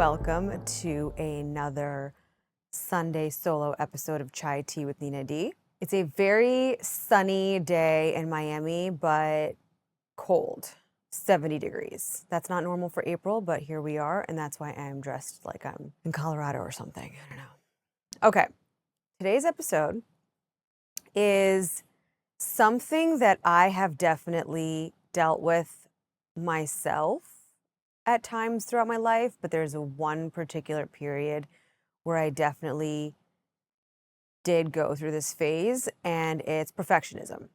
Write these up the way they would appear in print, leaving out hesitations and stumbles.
welcome to another Sunday solo episode of Chai Tea with Nina D. It's a very sunny day in Miami, but cold, 70 degrees. That's not normal for April, but here we are, and that's why I'm dressed like I'm in Colorado or something. I don't know. Okay, today's episode is something that I have definitely dealt with myself at times throughout my life, but there's one particular period where I definitely did go through this phase, and it's perfectionism.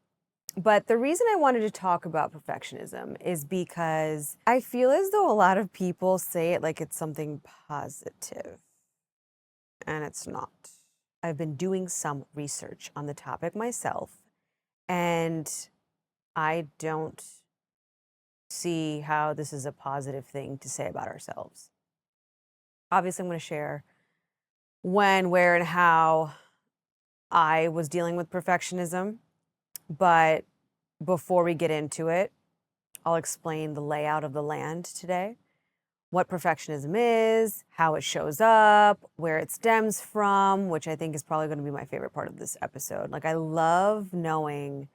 But the reason I wanted to talk about perfectionism is because I feel as though a lot of people say it like it's something positive, and it's not. I've been doing some research on the topic myself, and I don't see how this is a positive thing to say about ourselves. Obviously, I'm going to share when, where, and how I was dealing with perfectionism. But before we get into it, I'll explain the layout of the land today, what perfectionism is, how it shows up, where it stems from, which I think is probably going to be my favorite part of this episode. Like, I love knowing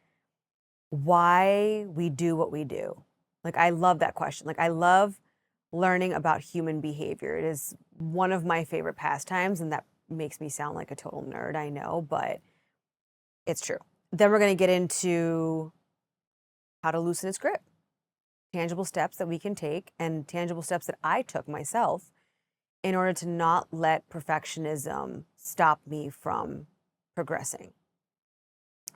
why we do what we do. Like, I love that question. Like, I love learning about human behavior. It is one of my favorite pastimes, and that makes me sound like a total nerd, I know, but it's true. Then we're going to get into how to loosen its grip, tangible steps that we can take, and tangible steps that I took myself in order to not let perfectionism stop me from progressing.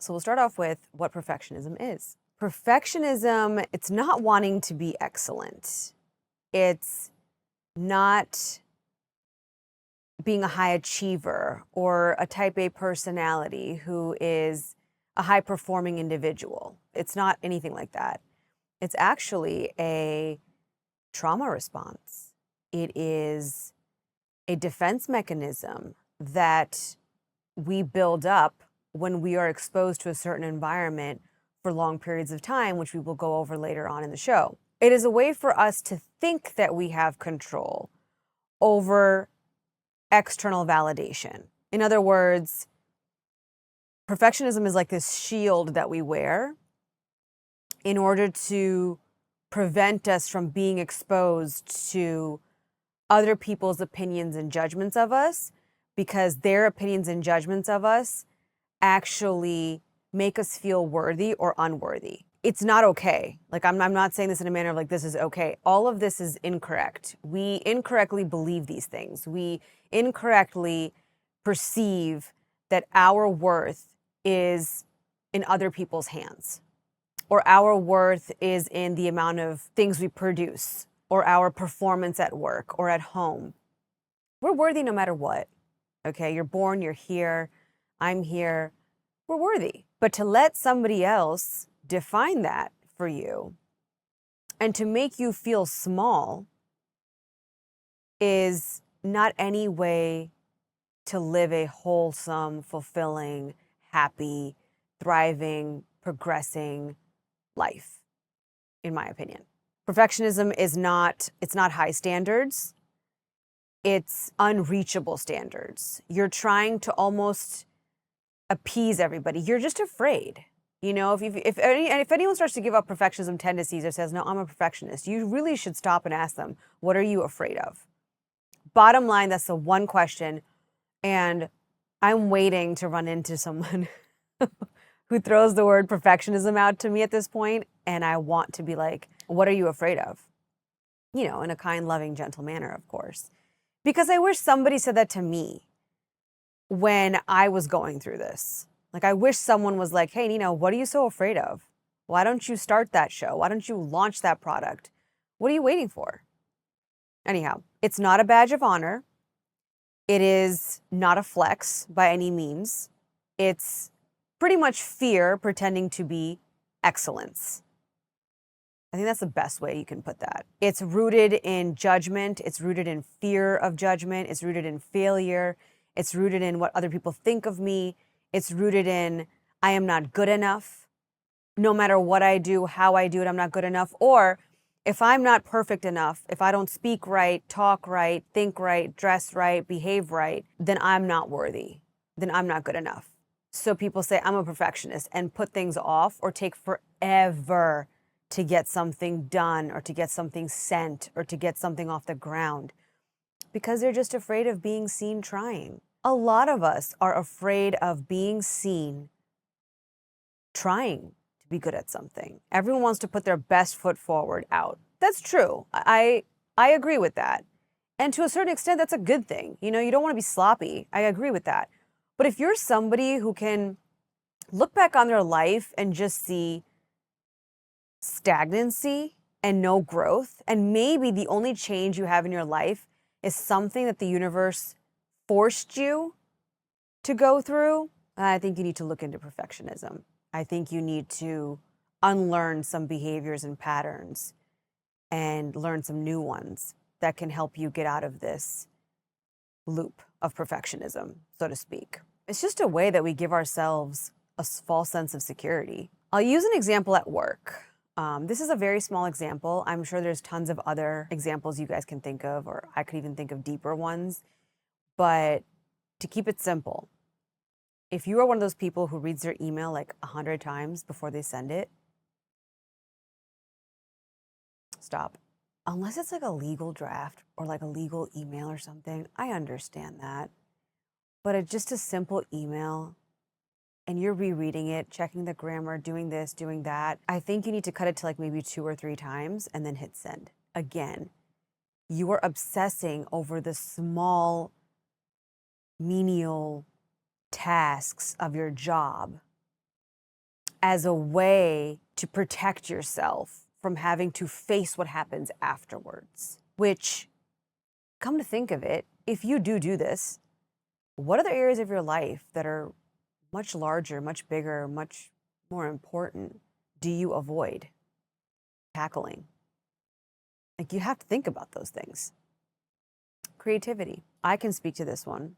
So we'll start off with what perfectionism is. Perfectionism, it's not wanting to be excellent. It's not being a high achiever or a type A personality who is a high performing individual. It's not anything like that. It's actually a trauma response. It is a defense mechanism that we build up when we are exposed to a certain environment for long periods of time, which we will go over later on in the show. It is a way for us to think that we have control over external validation. In other words, perfectionism is like this shield that we wear in order to prevent us from being exposed to other people's opinions and judgments of us, because their opinions and judgments of us actually make us feel worthy or unworthy. It's not okay. Like, I'm not saying this in a manner of like, this is okay. All of this is incorrect. We incorrectly believe these things. We incorrectly perceive that our worth is in other people's hands, or our worth is in the amount of things we produce, or our performance at work or at home. We're worthy no matter what. Okay, you're born, you're here, I'm here. We're worthy. But to let somebody else define that for you and to make you feel small is not any way to live a wholesome, fulfilling, happy, thriving, progressing life, in my opinion. Perfectionism is it's not high standards. It's unreachable standards. You're trying to almost appease everybody. You're just afraid. You know, if anyone starts to give up perfectionism tendencies or says, no, I'm a perfectionist, you really should stop and ask them, what are you afraid of? Bottom line, that's the one question. And I'm waiting to run into someone who throws the word perfectionism out to me at this point, and I want to be like, what are you afraid of? You know, in a kind, loving, gentle manner, of course. Because I wish somebody said that to me when I was going through this. Like, I wish someone was like, hey, Nina, what are you so afraid of? Why don't you start that show? Why don't you launch that product? What are you waiting for? Anyhow, it's not a badge of honor. It is not a flex by any means. It's pretty much fear pretending to be excellence. I think that's the best way you can put that. It's rooted in judgment. It's rooted in fear of judgment. It's rooted in failure. It's rooted in what other people think of me. It's rooted in I am not good enough. No matter what I do, how I do it, I'm not good enough. Or If I'm not perfect enough, if I don't speak right, talk right, think right, dress right, behave right, then I'm not worthy. Then I'm not good enough. So people say I'm a perfectionist and put things off or take forever to get something done or to get something sent or to get something off the ground because they're just afraid of being seen trying. A lot of us are afraid of being seen trying to be good at something. Everyone wants to put their best foot forward out. That's true. I agree with that. And to a certain extent, that's a good thing. You know, you don't want to be sloppy. I agree with that. But if you're somebody who can look back on their life and just see stagnancy and no growth, and maybe the only change you have in your life is something that the universe forced you to go through, I think you need to look into perfectionism. I think you need to unlearn some behaviors and patterns and learn some new ones that can help you get out of this loop of perfectionism, so to speak. It's just a way that we give ourselves a false sense of security. I'll use an example at work. This is a very small example. I'm sure there's tons of other examples you guys can think of, or I could even think of deeper ones. But to keep it simple, if you are one of those people who reads their email like 100 times before they send it, stop. Unless it's like a legal draft or like a legal email or something, I understand that. But it's just a simple email and you're rereading it, checking the grammar, doing this, doing that. I think you need to cut it to like maybe 2 or 3 times and then hit send. Again, you are obsessing over the small, menial tasks of your job as a way to protect yourself from having to face what happens afterwards. Which, come to think of it, if you do this, what other areas of your life that are much larger, much bigger, much more important do you avoid tackling? Like, you have to think about those things. Creativity. I can speak to this one.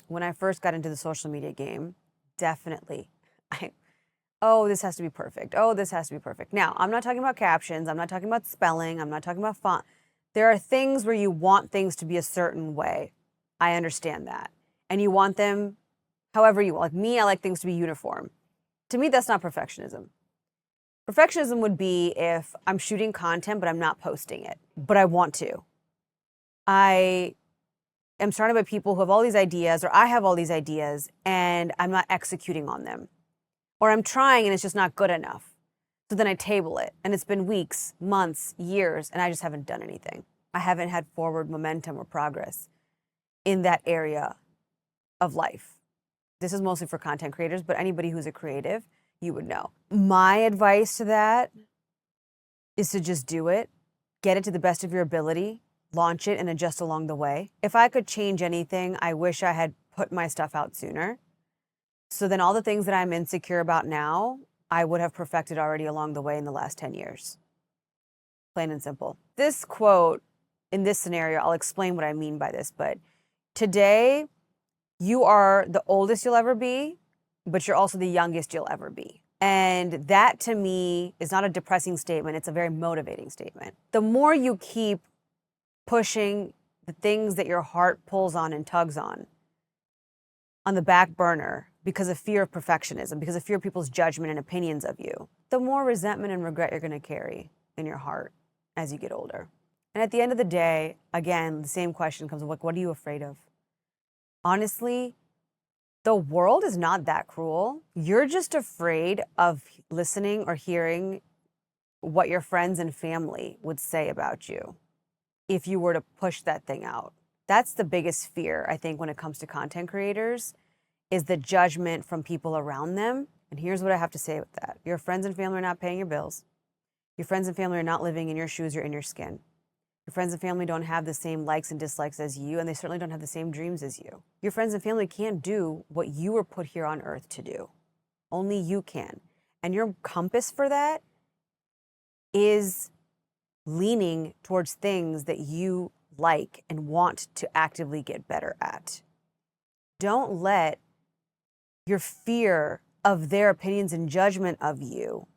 When I first got into the social media game, definitely, oh, this has to be perfect. Oh, this has to be perfect. Now, I'm not talking about captions. I'm not talking about spelling. I'm not talking about font. There are things where you want things to be a certain way. I understand that. And you want them however you want. Like me, I like things to be uniform. To me, that's not perfectionism. Perfectionism would be if I'm shooting content, but I'm not posting it, but I want to. I am surrounded by people who have all these ideas, or I have all these ideas, and I'm not executing on them. Or I'm trying and it's just not good enough. So then I table it, and it's been weeks, months, years, and I just haven't done anything. I haven't had forward momentum or progress in that area of life. This is mostly for content creators, but anybody who's a creative, you would know. My advice to that is to just do it, get it to the best of your ability, launch it, and adjust along the way. If I could change anything, I wish I had put my stuff out sooner. So then all the things that I'm insecure about now, I would have perfected already along the way in the last 10 years. Plain and simple. This quote, in this scenario, I'll explain what I mean by this, but today, you are the oldest you'll ever be, but you're also the youngest you'll ever be. And that to me is not a depressing statement, it's a very motivating statement. The more you keep pushing the things that your heart pulls on and tugs on the back burner because of fear of perfectionism, because of fear of people's judgment and opinions of you, the more resentment and regret you're going to carry in your heart as you get older. And at the end of the day, again, the same question comes up, like, what are you afraid of? Honestly, the world is not that cruel. You're just afraid of listening or hearing what your friends and family would say about you if you were to push that thing out. That's the biggest fear, I think, when it comes to content creators, is the judgment from people around them. And here's what I have to say with that. Your friends and family are not paying your bills. Your friends and family are not living in your shoes or in your skin. Your friends and family don't have the same likes and dislikes as you, and they certainly don't have the same dreams as you. Your friends and family can't do what you were put here on earth to do. Only you can. And your compass for that is leaning towards things that you like and want to actively get better at. Don't let your fear of their opinions and judgment of you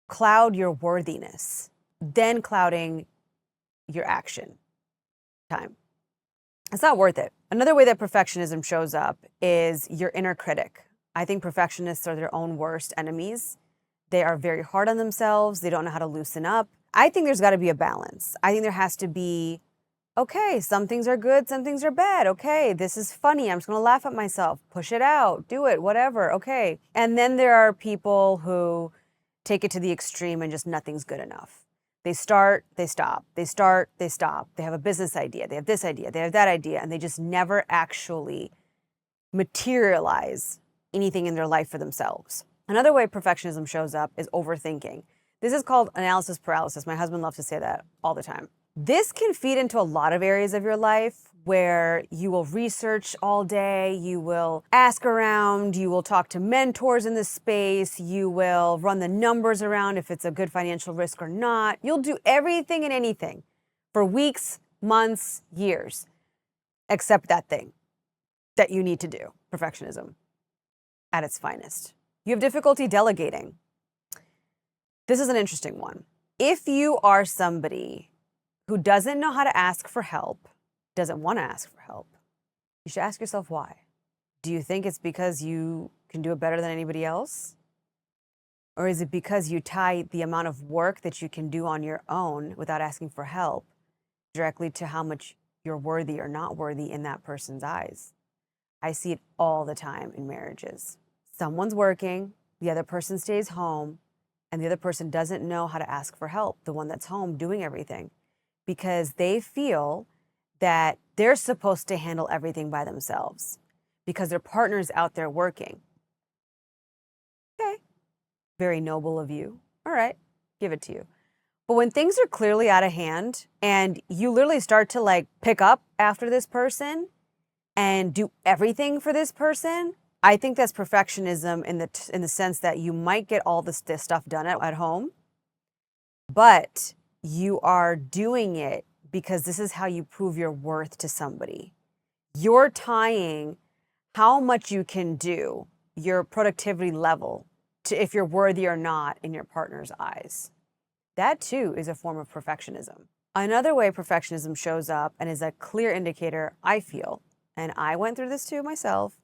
cloud your worthiness, then clouding your action time. It's not worth it. Another way that perfectionism shows up is your inner critic. I think perfectionists are their own worst enemies. They are very hard on themselves. They don't know how to loosen up. I think there's got to be a balance. I think there has to be, okay, some things are good, some things are bad. Okay, this is funny. I'm just going to laugh at myself, push it out, do it, whatever. Okay. And then there are people who take it to the extreme and just nothing's good enough. They start, they stop. They start, they stop. They have a business idea. They have this idea. They have that idea. And they just never actually materialize anything in their life for themselves. Another way perfectionism shows up is overthinking. This is called analysis paralysis. My husband loves to say that all the time. This can feed into a lot of areas of your life where you will research all day, you will ask around, you will talk to mentors in this space, you will run the numbers around if it's a good financial risk or not. You'll do everything and anything for weeks, months, years, except that thing that you need to do, perfectionism at its finest. You have difficulty delegating. This is an interesting one. If you are somebody who doesn't know how to ask for help, doesn't want to ask for help, you should ask yourself why. Do you think it's because you can do it better than anybody else? Or is it because you tie the amount of work that you can do on your own without asking for help directly to how much you're worthy or not worthy in that person's eyes? I see it all the time in marriages. Someone's working, the other person stays home, and the other person doesn't know how to ask for help, the one that's home doing everything, because they feel that they're supposed to handle everything by themselves because their partner's out there working. Okay, very noble of you. All right, give it to you. But when things are clearly out of hand and you literally start to pick up after this person and do everything for this person, I think that's perfectionism in the sense that you might get all this stuff done at home, but you are doing it because this is how you prove your worth to somebody. You're tying how much you can do, your productivity level, to if you're worthy or not in your partner's eyes. That too is a form of perfectionism. Another way perfectionism shows up and is a clear indicator, I feel, and I went through this too myself,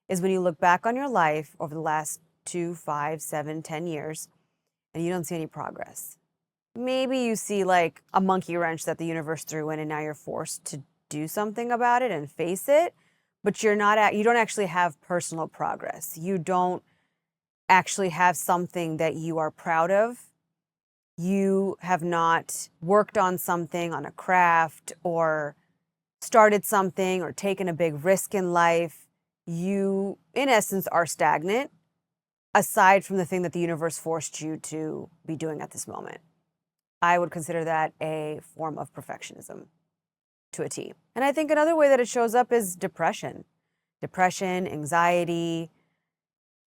is when you look back on your life over the last 2, 5, 7, 10 years and you don't see any progress. Maybe you see a monkey wrench that the universe threw in and now you're forced to do something about it and face it, but you don't actually have personal progress. You don't actually have something that you are proud of. You have not worked on something, on a craft, or started something or taken a big risk in life. You, in essence, are stagnant, aside from the thing that the universe forced you to be doing at this moment. I would consider that a form of perfectionism to a T. And I think another way that it shows up is depression. Depression, anxiety,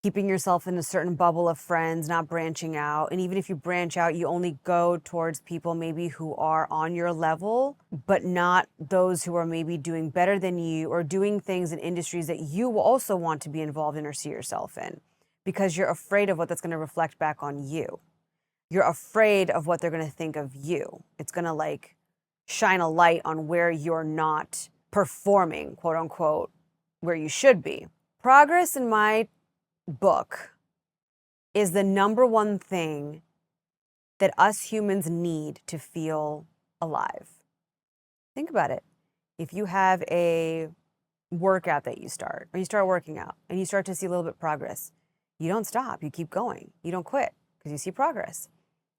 keeping yourself in a certain bubble of friends, not branching out. And even if you branch out, you only go towards people maybe who are on your level, but not those who are maybe doing better than you or doing things in industries that you also want to be involved in or see yourself in, because you're afraid of what that's going to reflect back on you. You're afraid of what they're going to think of you. It's going to shine a light on where you're not performing, quote unquote, where you should be. Progress in my book is the number one thing that us humans need to feel alive. Think about it. If you have a workout that you start, or you start working out and you start to see a little bit of progress, you don't stop, you keep going. You don't quit because you see progress.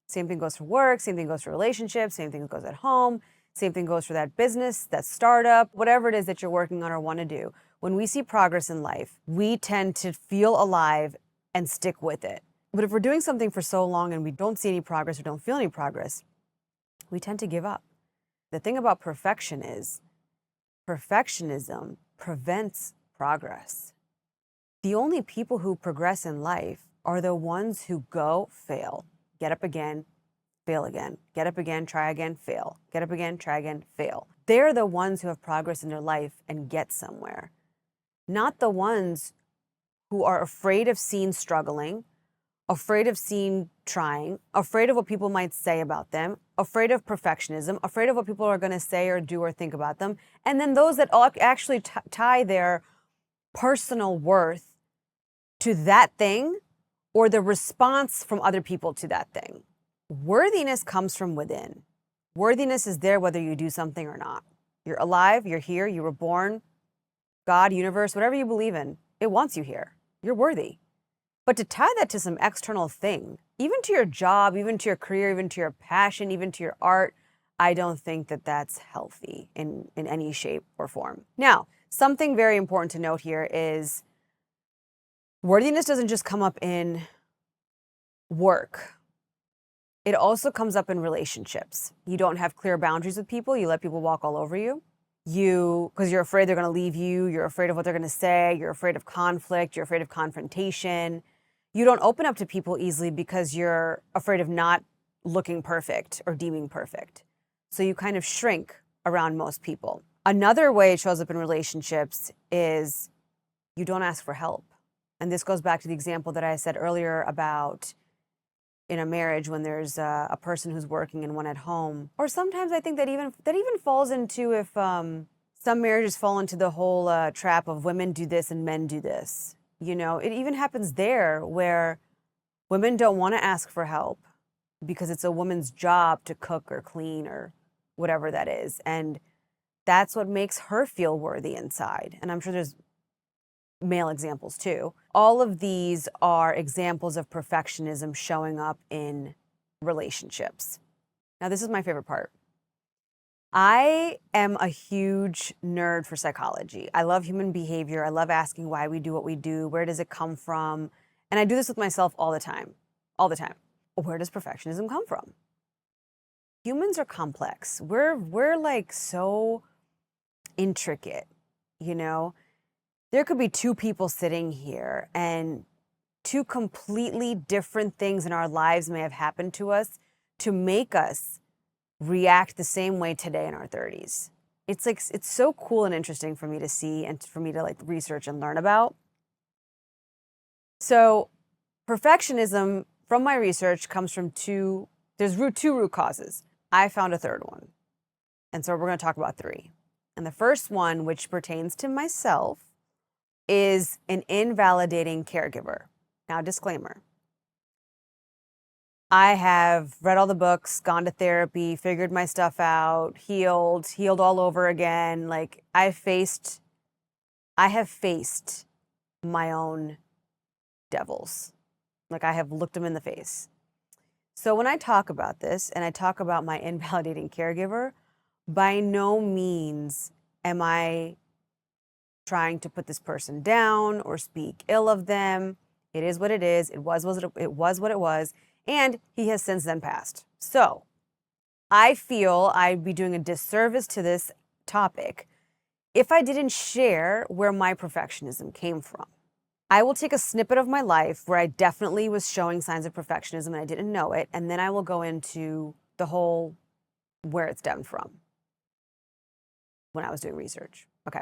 Same thing goes for work, same thing goes for relationships, same thing goes at home, same thing goes for that business, that startup, whatever it is that you're working on or want to do. When we see progress in life, we tend to feel alive and stick with it. But if we're doing something for so long and we don't see any progress or don't feel any progress, we tend to give up. The thing about perfection is perfectionism prevents progress. The only people who progress in life are the ones who go, fail, get up again, fail again, get up again, try again, fail, get up again, try again, fail. They're the ones who have progress in their life and get somewhere, not the ones who are afraid of seen struggling, afraid of seeing trying, afraid of what people might say about them, afraid of perfectionism, afraid of what people are going to say or do or think about them. And then those that actually tie their personal worth to that thing or the response from other people to that thing. Worthiness comes from within. Worthiness is there whether you do something or not. You're alive, you're here, you were born, God, universe, whatever you believe in, it wants you here. You're worthy. But to tie that to some external thing, even to your job, even to your career, even to your passion, even to your art, I don't think that that's healthy in any shape or form. Now, something very important to note here is worthiness doesn't just come up in work. It also comes up in relationships. You don't have clear boundaries with people. You let people walk all over you. Because you're afraid they're going to leave you. You're afraid of what they're going to say. You're afraid of conflict. You're afraid of confrontation. You don't open up to people easily because you're afraid of not looking perfect or deeming perfect. So you kind of shrink around most people. Another way it shows up in relationships is you don't ask for help. And this goes back to the example that I said earlier about in a marriage when there's a person who's working and one at home. Or sometimes I think that even falls into if some marriages fall into the whole trap of women do this and men do this. You know, it even happens there where women don't want to ask for help because it's a woman's job to cook or clean or whatever that is. And that's what makes her feel worthy inside. And I'm sure there's male examples too. All of these are examples of perfectionism showing up in relationships. Now, this is my favorite part. I am a huge nerd for psychology. I love human behavior. I love asking why we do what we do. Where does it come from? And I do this with myself all the time. All the time. Where does perfectionism come from? Humans are complex. We're like so intricate, you know? There could be two people sitting here and two completely different things in our lives may have happened to us to make us react the same way today in our 30s. It's like, it's so cool and interesting for me to see and for me to like research and learn about. So perfectionism from my research comes from two root causes. I found a third one. And so we're going to talk about three. And the first one, which pertains to myself, is an invalidating caregiver. Now, disclaimer. I have read all the books, gone to therapy, figured my stuff out, healed all over again. Like I have faced my own devils. Like I have looked them in the face. So when I talk about this and I talk about my invalidating caregiver, by no means am I trying to put this person down or speak ill of them. It is what it is. It was what it was. And he has since then passed. So I feel I'd be doing a disservice to this topic if I didn't share where my perfectionism came from. I will take a snippet of my life where I definitely was showing signs of perfectionism and I didn't know it. And then I will go into the whole where it stemmed from when I was doing research. Okay.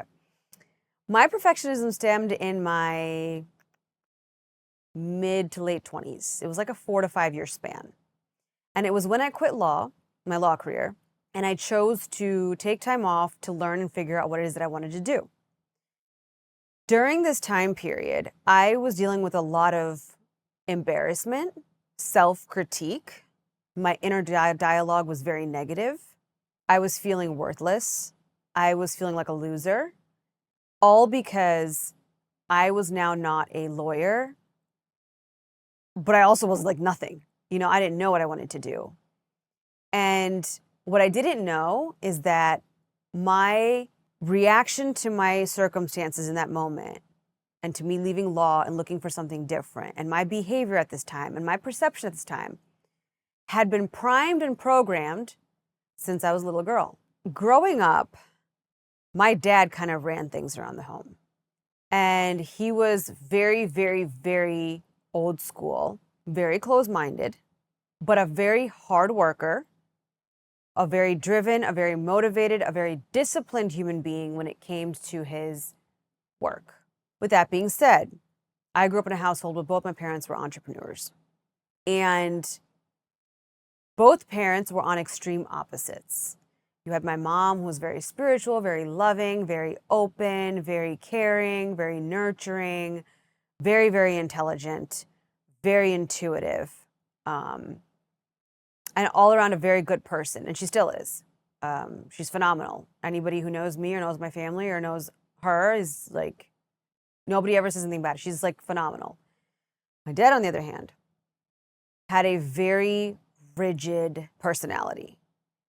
My perfectionism stemmed in my mid to late 20s. It was like a 4 to 5 year span. And it was when I quit my law career, and I chose to take time off to learn and figure out what it is that I wanted to do. During this time period, I was dealing with a lot of embarrassment, self-critique. My inner dialogue was very negative. I was feeling worthless. I was feeling like a loser. All because I was now not a lawyer, but I also was like nothing. You know, I didn't know what I wanted to do. And what I didn't know is that my reaction to my circumstances in that moment and to me leaving law and looking for something different and my behavior at this time and my perception at this time had been primed and programmed since I was a little girl. Growing up, my dad kind of ran things around the home. And he was very, very, very old school, very close-minded, but a very hard worker, a very driven, a very motivated, a very disciplined human being when it came to his work. With that being said, I grew up in a household where both my parents were entrepreneurs. And both parents were on extreme opposites. You had my mom, who was very spiritual, very loving, very open, very caring, very nurturing, very, very intelligent, very intuitive, and all around a very good person. And she still is. She's phenomenal. Anybody who knows me or knows my family or knows her is like, nobody ever says anything bad. She's like phenomenal. My dad, on the other hand, had a very rigid personality.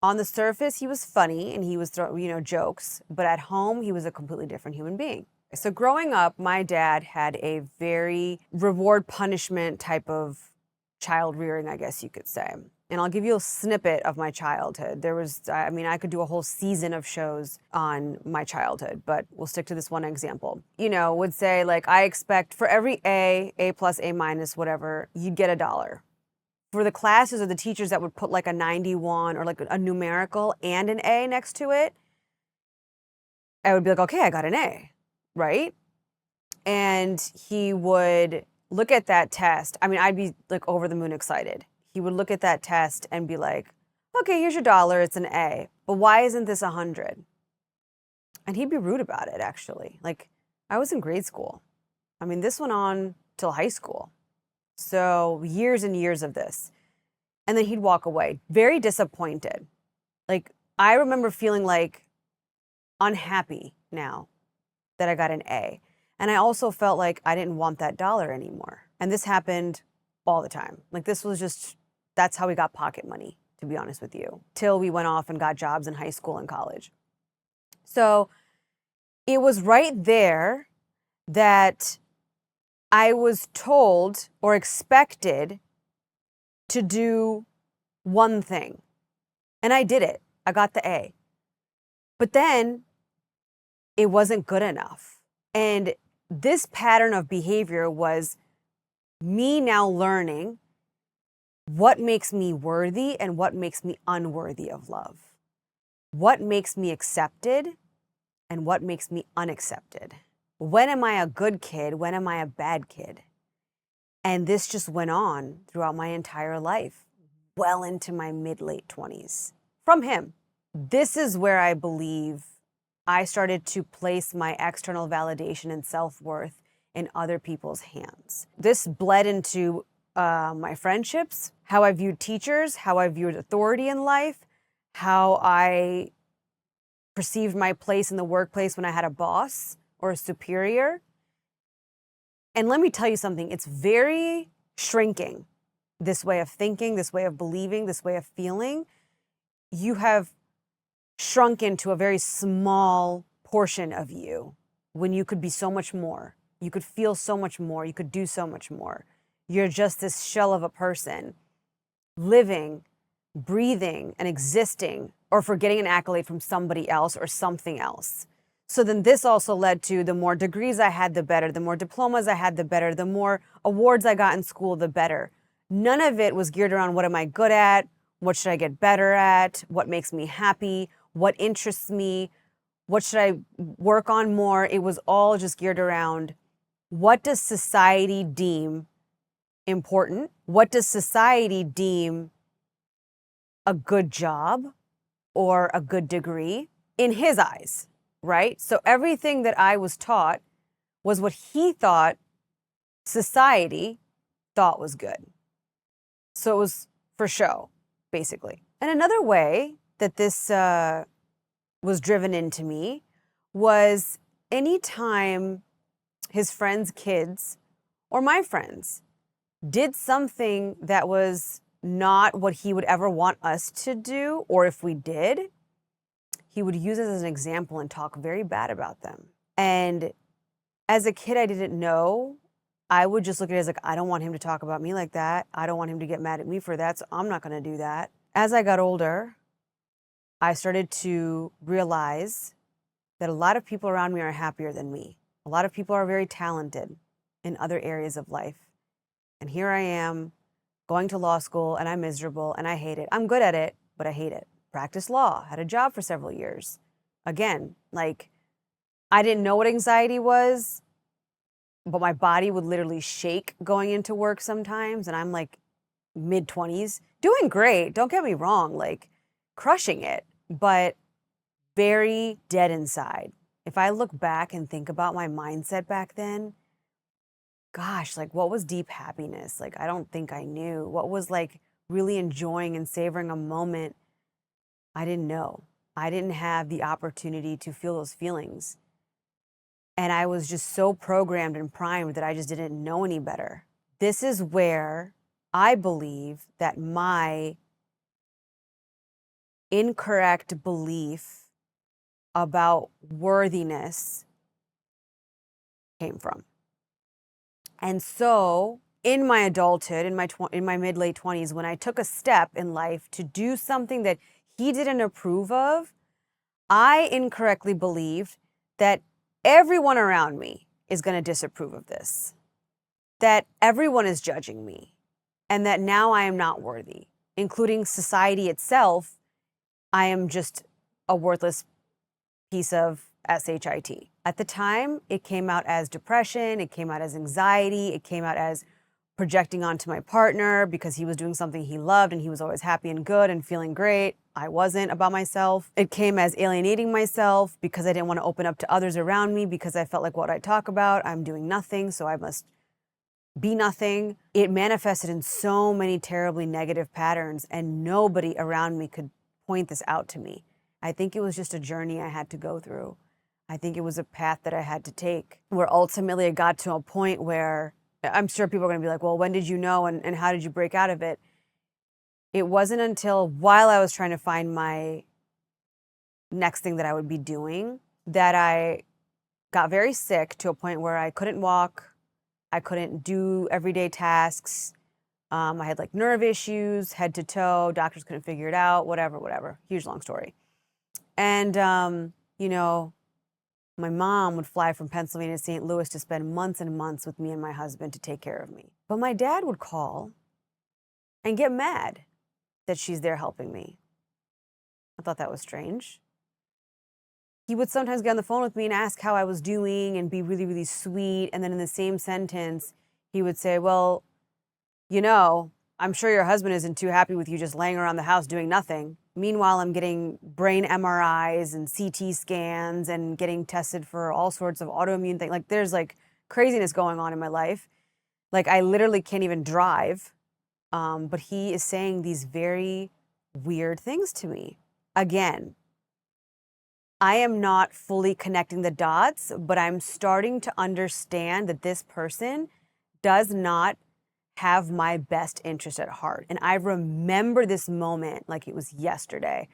On the surface, he was funny and he was throwing, jokes, but at home, he was a completely different human being. So growing up, my dad had a very reward punishment type of child rearing, I guess you could say. And I'll give you a snippet of my childhood. I could do a whole season of shows on my childhood, but we'll stick to this one example. Would say like, I expect for every A plus, A minus, whatever, you'd get $1. For the classes or the teachers that would put like a 91 or like a numerical and an A next to it, I would be like, okay, I got an A, right? And he would look at that test. I'd be like over the moon excited. He would look at that test and be like, okay, here's your $1, it's an A, but why isn't this 100? And he'd be rude about it, actually. Like, I was in grade school. This went on till high school. So years and years of this. And then he'd walk away, very disappointed. Like, I remember feeling like unhappy now that I got an A. And I also felt like I didn't want that $1 anymore. And this happened all the time. Like, this was just, that's how we got pocket money, to be honest with you, till we went off and got jobs in high school and college. So it was right there that I was told or expected to do one thing. And I did it. I got the A. But then it wasn't good enough. And this pattern of behavior was me now learning what makes me worthy and what makes me unworthy of love. What makes me accepted and what makes me unaccepted. When am I a good kid? When am I a bad kid? And this just went on throughout my entire life, well into my mid-late 20s. From him. This is where I believe I started to place my external validation and self-worth in other people's hands. This bled into my friendships, how I viewed teachers, how I viewed authority in life, how I perceived my place in the workplace when I had a boss or a superior. And let me tell you something, it's very shrinking, this way of thinking, this way of believing, this way of feeling. You have shrunk into a very small portion of you when you could be so much more. You could feel so much more. You could do so much more. You're just this shell of a person living, breathing, and existing, or for getting an accolade from somebody else or something else. So then this also led to the more degrees I had, the better. The more diplomas I had, the better. The more awards I got in school, the better. None of it was geared around what am I good at? What should I get better at? What makes me happy? What interests me? What should I work on more? It was all just geared around what does society deem important? What does society deem a good job or a good degree in his eyes, right? So everything that I was taught was what he thought society thought was good. So it was for show, basically. And another way that this was driven into me was anytime his friends' kids or my friends did something that was not what he would ever want us to do, or if we did, he would use it as an example and talk very bad about them. And as a kid, I didn't know. I would just look at it as like, I don't want him to talk about me like that. I don't want him to get mad at me for that, so I'm not going to do that. As I got older, I started to realize that a lot of people around me are happier than me. A lot of people are very talented in other areas of life. And here I am going to law school and I'm miserable and I hate it. I'm good at it, but I hate it. Practiced law, had a job for several years. Again, like I didn't know what anxiety was, but my body would literally shake going into work sometimes. And I'm like mid-20s, doing great. Don't get me wrong, like crushing it, but very dead inside. If I look back and think about my mindset back then, gosh, like what was deep happiness? Like, I don't think I knew. What was like really enjoying and savoring a moment? I didn't know. I didn't have the opportunity to feel those feelings. And I was just so programmed and primed that I just didn't know any better. This is where I believe that my incorrect belief about worthiness came from. And so in my adulthood, in my mid late 20s, when I took a step in life to do something that he didn't approve of, I incorrectly believed that everyone around me is going to disapprove of this, that everyone is judging me, and that now I am not worthy, including society itself. I am just a worthless piece of shit. At the time, it came out as depression, it came out as anxiety, it came out as projecting onto my partner because he was doing something he loved and he was always happy and good and feeling great. I wasn't about myself. It came as alienating myself because I didn't want to open up to others around me because I felt like what I talk about, I'm doing nothing, so I must be nothing. It manifested in so many terribly negative patterns, and nobody around me could point this out to me. I think it was just a journey I had to go through. I think it was a path that I had to take, where ultimately it got to a point where I'm sure people are going to be like, well, when did you know and how did you break out of it? It wasn't until while I was trying to find my next thing that I would be doing that I got very sick to a point where I couldn't walk. I couldn't do everyday tasks. I had like nerve issues, head to toe. Doctors couldn't figure it out, whatever. Huge, long story. And, my mom would fly from Pennsylvania to St. Louis to spend months and months with me and my husband to take care of me. But my dad would call and get mad that she's there helping me. I thought that was strange. He would sometimes get on the phone with me and ask how I was doing and be really, really sweet. And then in the same sentence, he would say, well, I'm sure your husband isn't too happy with you just laying around the house doing nothing. Meanwhile, I'm getting brain MRIs and CT scans and getting tested for all sorts of autoimmune things. Like there's like craziness going on in my life. Like I literally can't even drive. But he is saying these very weird things to me. Again, I am not fully connecting the dots, but I'm starting to understand that this person does not have my best interest at heart. And I remember this moment like it was yesterday.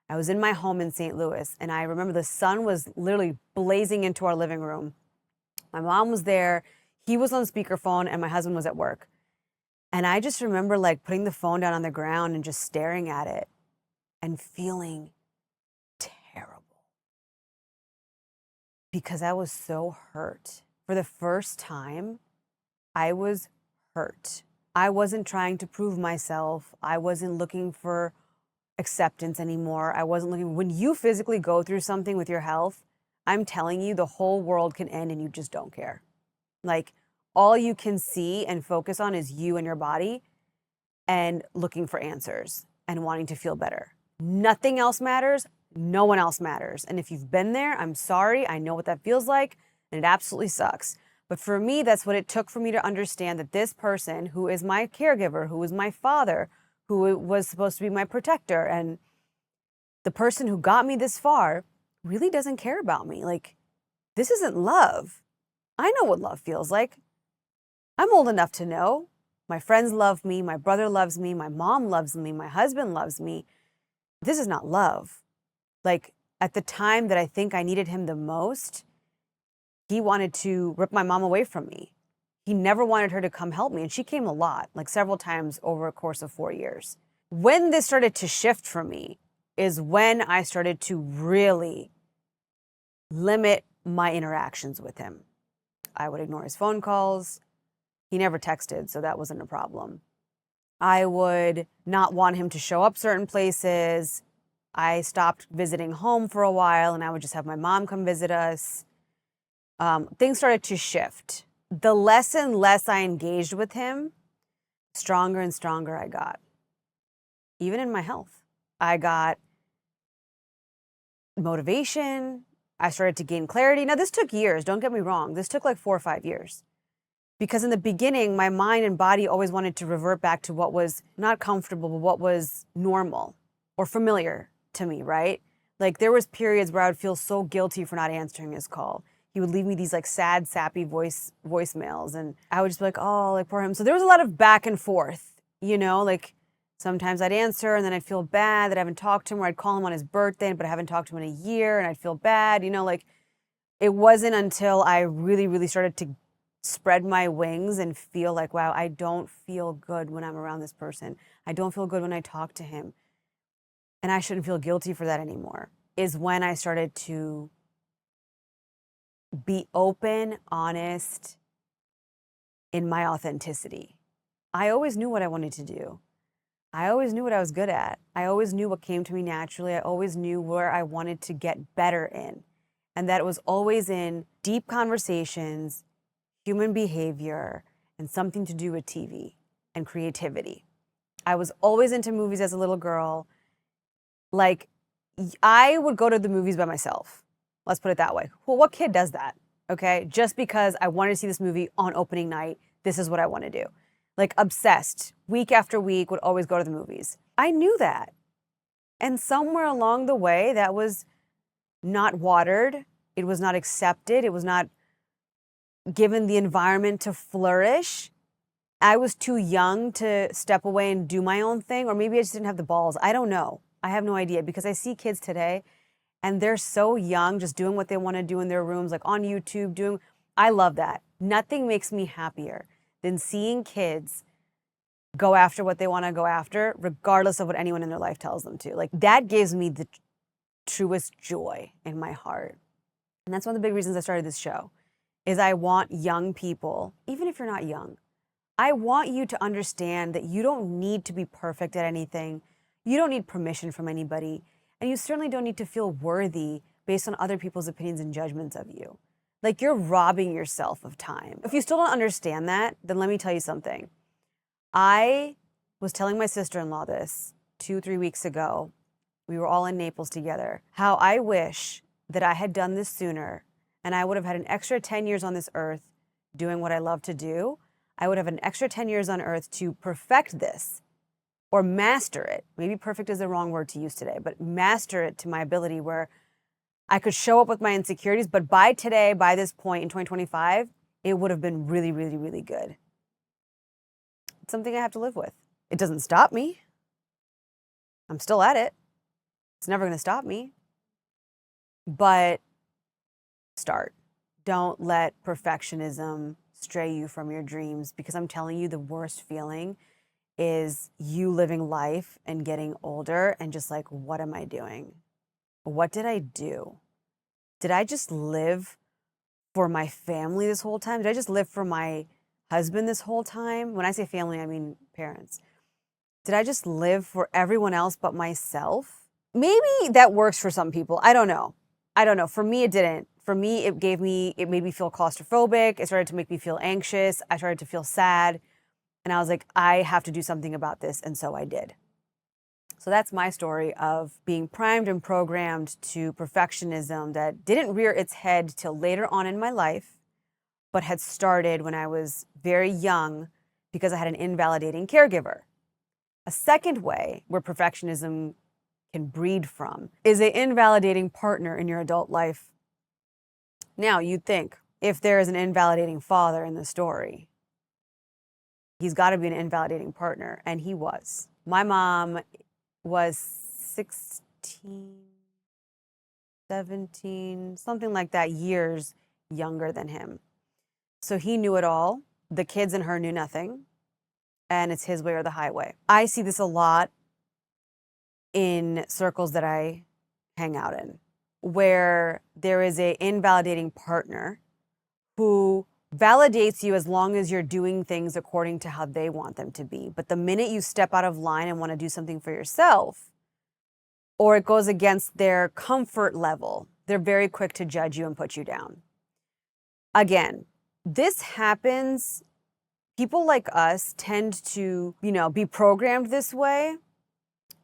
I was in my home in St. Louis, and I remember the sun was literally blazing into our living room. My mom was there, he was on speakerphone, and my husband was at work. And I just remember like putting the phone down on the ground and just staring at it and feeling terrible because I was so hurt. For the first time, I was hurt. I wasn't trying to prove myself. I wasn't looking for acceptance anymore. I wasn't looking. When you physically go through something with your health, I'm telling you, the whole world can end and you just don't care. Like all you can see and focus on is you and your body and looking for answers and wanting to feel better. Nothing else matters. No one else matters. And if you've been there, I'm sorry. I know what that feels like, and it absolutely sucks. But for me, that's what it took for me to understand that this person who is my caregiver, who is my father, who was supposed to be my protector, and the person who got me this far really doesn't care about me. Like, this isn't love. I know what love feels like. I'm old enough to know. My friends love me. My brother loves me. My mom loves me. My husband loves me. This is not love. Like, at the time that I think I needed him the most, he wanted to rip my mom away from me. He never wanted her to come help me. And she came a lot, like several times over a course of 4 years. When this started to shift for me is when I started to really limit my interactions with him. I would ignore his phone calls. He never texted, so that wasn't a problem. I would not want him to show up certain places. I stopped visiting home for a while, and I would just have my mom come visit us. Things started to shift. The less and less I engaged with him stronger and stronger I got. Even in my health, I got motivation. I started to gain clarity. Now, this took years. Don't get me wrong. This took like 4 or 5 years. Because in the beginning, my mind and body always wanted to revert back to what was not comfortable, but what was normal or familiar to me, right? Like there was periods where I would feel so guilty for not answering his call. He would leave me these like sad, sappy voicemails, and I would just be like, oh, like poor him. So there was a lot of back and forth, like sometimes I'd answer and then I'd feel bad that I haven't talked to him, or I'd call him on his birthday, but I haven't talked to him in a year and I'd feel bad, like it wasn't until I really, really started to spread my wings and feel like, wow, I don't feel good when I'm around this person. I don't feel good when I talk to him. And I shouldn't feel guilty for that anymore, is when I started to be open, honest in my authenticity. I always knew what I wanted to do. I always knew what I was good at. I always knew what came to me naturally. I always knew where I wanted to get better in. And that it was always in deep conversations, human behavior, and something to do with TV and creativity. I was always into movies as a little girl. Like, I would go to the movies by myself. Let's put it that way. Well, what kid does that? Okay, just because I wanted to see this movie on opening night, this is what I want to do. Like, obsessed, week after week, would always go to the movies. I knew that. And somewhere along the way, that was not watered. It was not accepted. It was not given the environment to flourish. I was too young to step away and do my own thing, or maybe I just didn't have the balls. I don't know. I have no idea, because I see kids today and they're so young, just doing what they want to do in their rooms, like on YouTube, I love that. Nothing makes me happier than seeing kids go after what they want to go after, regardless of what anyone in their life tells them to. Like, that gives me the truest joy in my heart. And that's one of the big reasons I started this show, is I want young people, even if you're not young, I want you to understand that you don't need to be perfect at anything. You don't need permission from anybody. And you certainly don't need to feel worthy based on other people's opinions and judgments of you. Like, you're robbing yourself of time. If you still don't understand that, then let me tell you something. I was telling my sister-in-law this 2-3 weeks ago. We were all in Naples together. How I wish that I had done this sooner, and I would have had an extra 10 years on this earth doing what I love to do. I would have an extra 10 years on earth to perfect this or master it. Maybe perfect is the wrong word to use today, but master it to my ability where I could show up with my insecurities. But by today, by this point in 2025, it would have been really, really, really good. It's something I have to live with. It doesn't stop me. I'm still at it. It's never going to stop me. But start. Don't let perfectionism stray you from your dreams, because I'm telling you, the worst feeling is you living life and getting older and just like, what am I doing? What did I do? Did I just live for my family this whole time? Did I just live for my husband this whole time? When I say family, I mean parents. Did I just live for everyone else but myself? Maybe that works for some people. I don't know. For me, it didn't. For me, it made me feel claustrophobic. It started to make me feel anxious. I started to feel sad. And I was like, I have to do something about this. And so I did. So that's my story of being primed and programmed to perfectionism that didn't rear its head till later on in my life, but had started when I was very young because I had an invalidating caregiver. A second way where perfectionism can breed from is an invalidating partner in your adult life. Now, you'd think, if there is an invalidating father in the story, he's got to be an invalidating partner, and he was. My mom was 16, 17, something like that, years younger than him. So he knew it all. The kids and her knew nothing, and it's his way or the highway. I see this a lot in circles that I hang out in, where there is an invalidating partner who validates you as long as you're doing things according to how they want them to be. But the minute you step out of line and want to do something for yourself, or it goes against their comfort level, they're very quick to judge you and put you down. Again, this happens people like us tend to, be programmed this way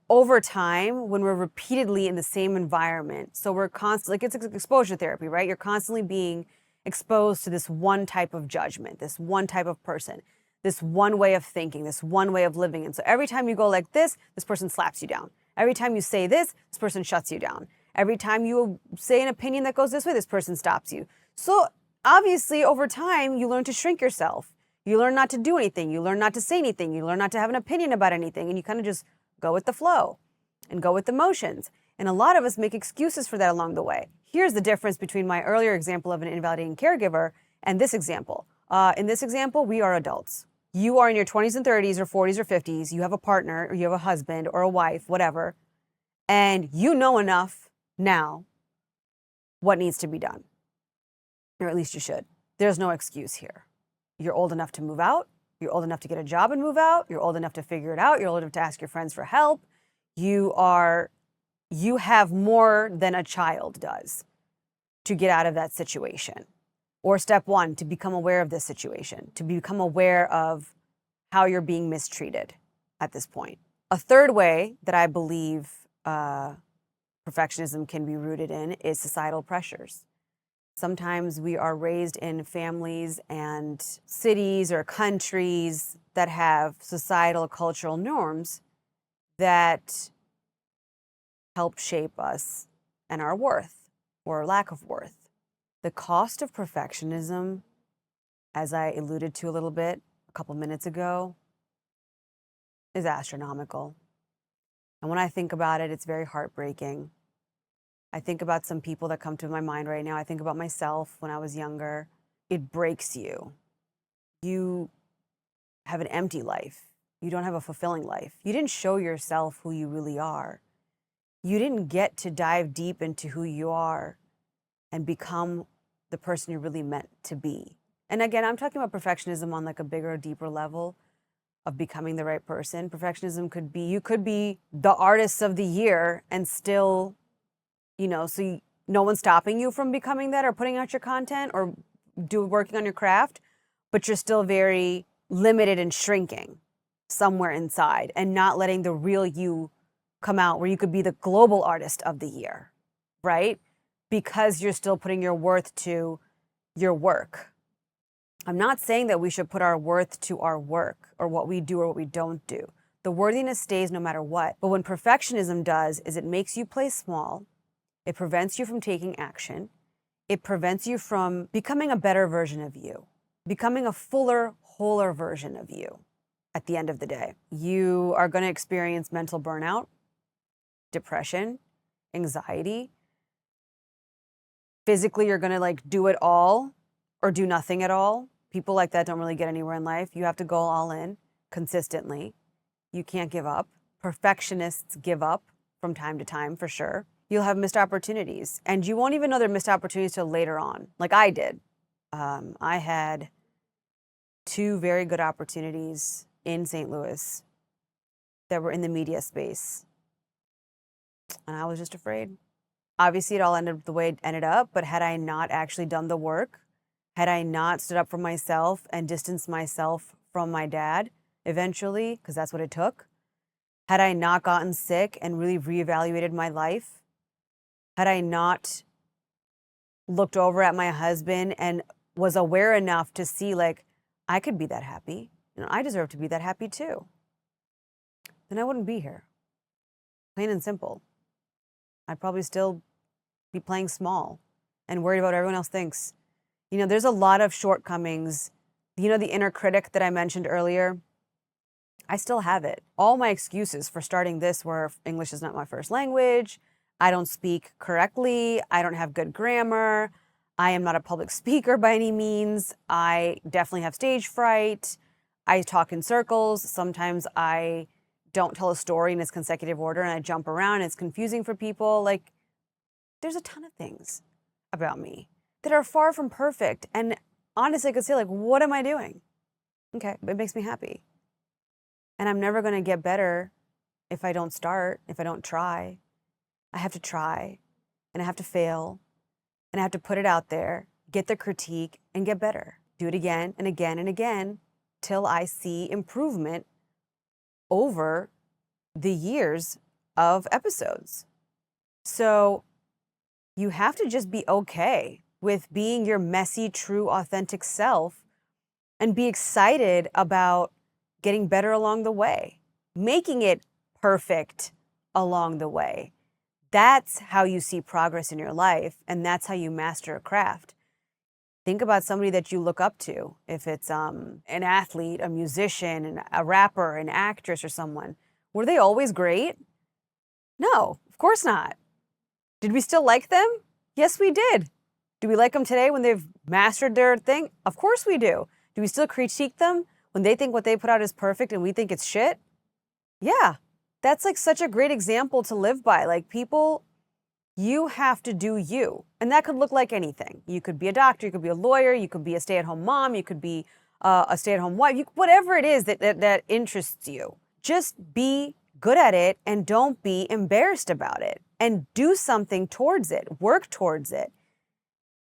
over time when we're repeatedly in the same environment. So we're constantly, like, it's exposure therapy, right? You're constantly being exposed to this one type of judgment, this one type of person, this one way of thinking, this one way of living. And so every time you go like this person slaps you down. Every time you say this person shuts you down. Every time you say an opinion that goes this way, this person stops you. So obviously over time, you learn to shrink yourself. You learn not to do anything. You learn not to say anything. You learn not to have an opinion about anything. And you kind of just go with the flow and go with the motions. And a lot of us make excuses for that along the way. Here's the difference between my earlier example of an invalidating caregiver and this example. In this example, we are adults. You are in your 20s and 30s or 40s or 50s. You have a partner or you have a husband or a wife, whatever. And you know enough now what needs to be done. Or at least you should. There's no excuse here. You're old enough to move out. You're old enough to get a job and move out. You're old enough to figure it out. You're old enough to ask your friends for help. You have more than a child does to get out of that situation. Or step one, to become aware of this situation, to become aware of how you're being mistreated at this point. A third way that I believe perfectionism can be rooted in is societal pressures. Sometimes we are raised in families and cities or countries that have societal cultural norms that help shape us and our worth or lack of worth. The cost of perfectionism, as I alluded to a little bit a couple minutes ago, is astronomical. And when I think about it, it's very heartbreaking. I think about some people that come to my mind right now. I think about myself when I was younger. It breaks you. You have an empty life. You don't have a fulfilling life. You didn't show yourself who you really are. You didn't get to dive deep into who you are and become the person you're really meant to be. And again, I'm talking about perfectionism on like a bigger, deeper level of becoming the right person. Perfectionism could be, you could be the artist of the year and still, no one's stopping you from becoming that or putting out your content or working on your craft, but you're still very limited and shrinking somewhere inside and not letting the real you come out where you could be the global artist of the year, right? Because you're still putting your worth to your work. I'm not saying that we should put our worth to our work or what we do or what we don't do. The worthiness stays no matter what. But what perfectionism does is it makes you play small. It prevents you from taking action. It prevents you from becoming a better version of you, becoming a fuller, wholer version of you at the end of the day. You are going to experience mental burnout, depression, anxiety. Physically, you're going to do it all or do nothing at all. People like that don't really get anywhere in life. You have to go all in consistently. You can't give up. Perfectionists give up from time to time, for sure. You'll have missed opportunities, and you won't even know they're missed opportunities till later on, like I did. I had 2 very good opportunities in St. Louis that were in the media space, and I was just afraid. Obviously, it all ended up the way it ended up, but had I not actually done the work, had I not stood up for myself and distanced myself from my dad eventually, because that's what it took, had I not gotten sick and really reevaluated my life, had I not looked over at my husband and was aware enough to see, I could be that happy, I deserve to be that happy too, then I wouldn't be here. Plain and simple. I'd probably still be playing small and worried about what everyone else thinks. There's a lot of shortcomings. The inner critic that I mentioned earlier, I still have it. All my excuses for starting this were English is not my first language. I don't speak correctly. I don't have good grammar. I am not a public speaker by any means. I definitely have stage fright. I talk in circles. Sometimes I don't tell a story in its consecutive order and I jump around. It's confusing for people. There's a ton of things about me that are far from perfect. And honestly, I could say, what am I doing? Okay, but it makes me happy. And I'm never going to get better if I don't start, if I don't try. I have to try, and I have to fail, and I have to put it out there, get the critique, and get better. Do it again and again and again till I see improvement over the years of episodes. So you have to just be okay with being your messy, true, authentic self and be excited about getting better along the way, making it perfect along the way. That's how you see progress in your life, and that's how you master a craft. Think about somebody that you look up to. If it's an athlete, a musician, a rapper, an actress, or someone. Were they always great? No, of course not. Did we still like them? Yes, we did. Do we like them today when they've mastered their thing? Of course we do. Do we still critique them when they think what they put out is perfect and we think it's shit? Yeah, that's like such a great example to live by. Like, people, you have to do you. And that could look like anything. You could be a doctor, you could be a lawyer, you could be a stay-at-home mom, you could be a stay-at-home wife, whatever it is that interests you. Just be good at it and don't be embarrassed about it. And do something towards it. Work towards it.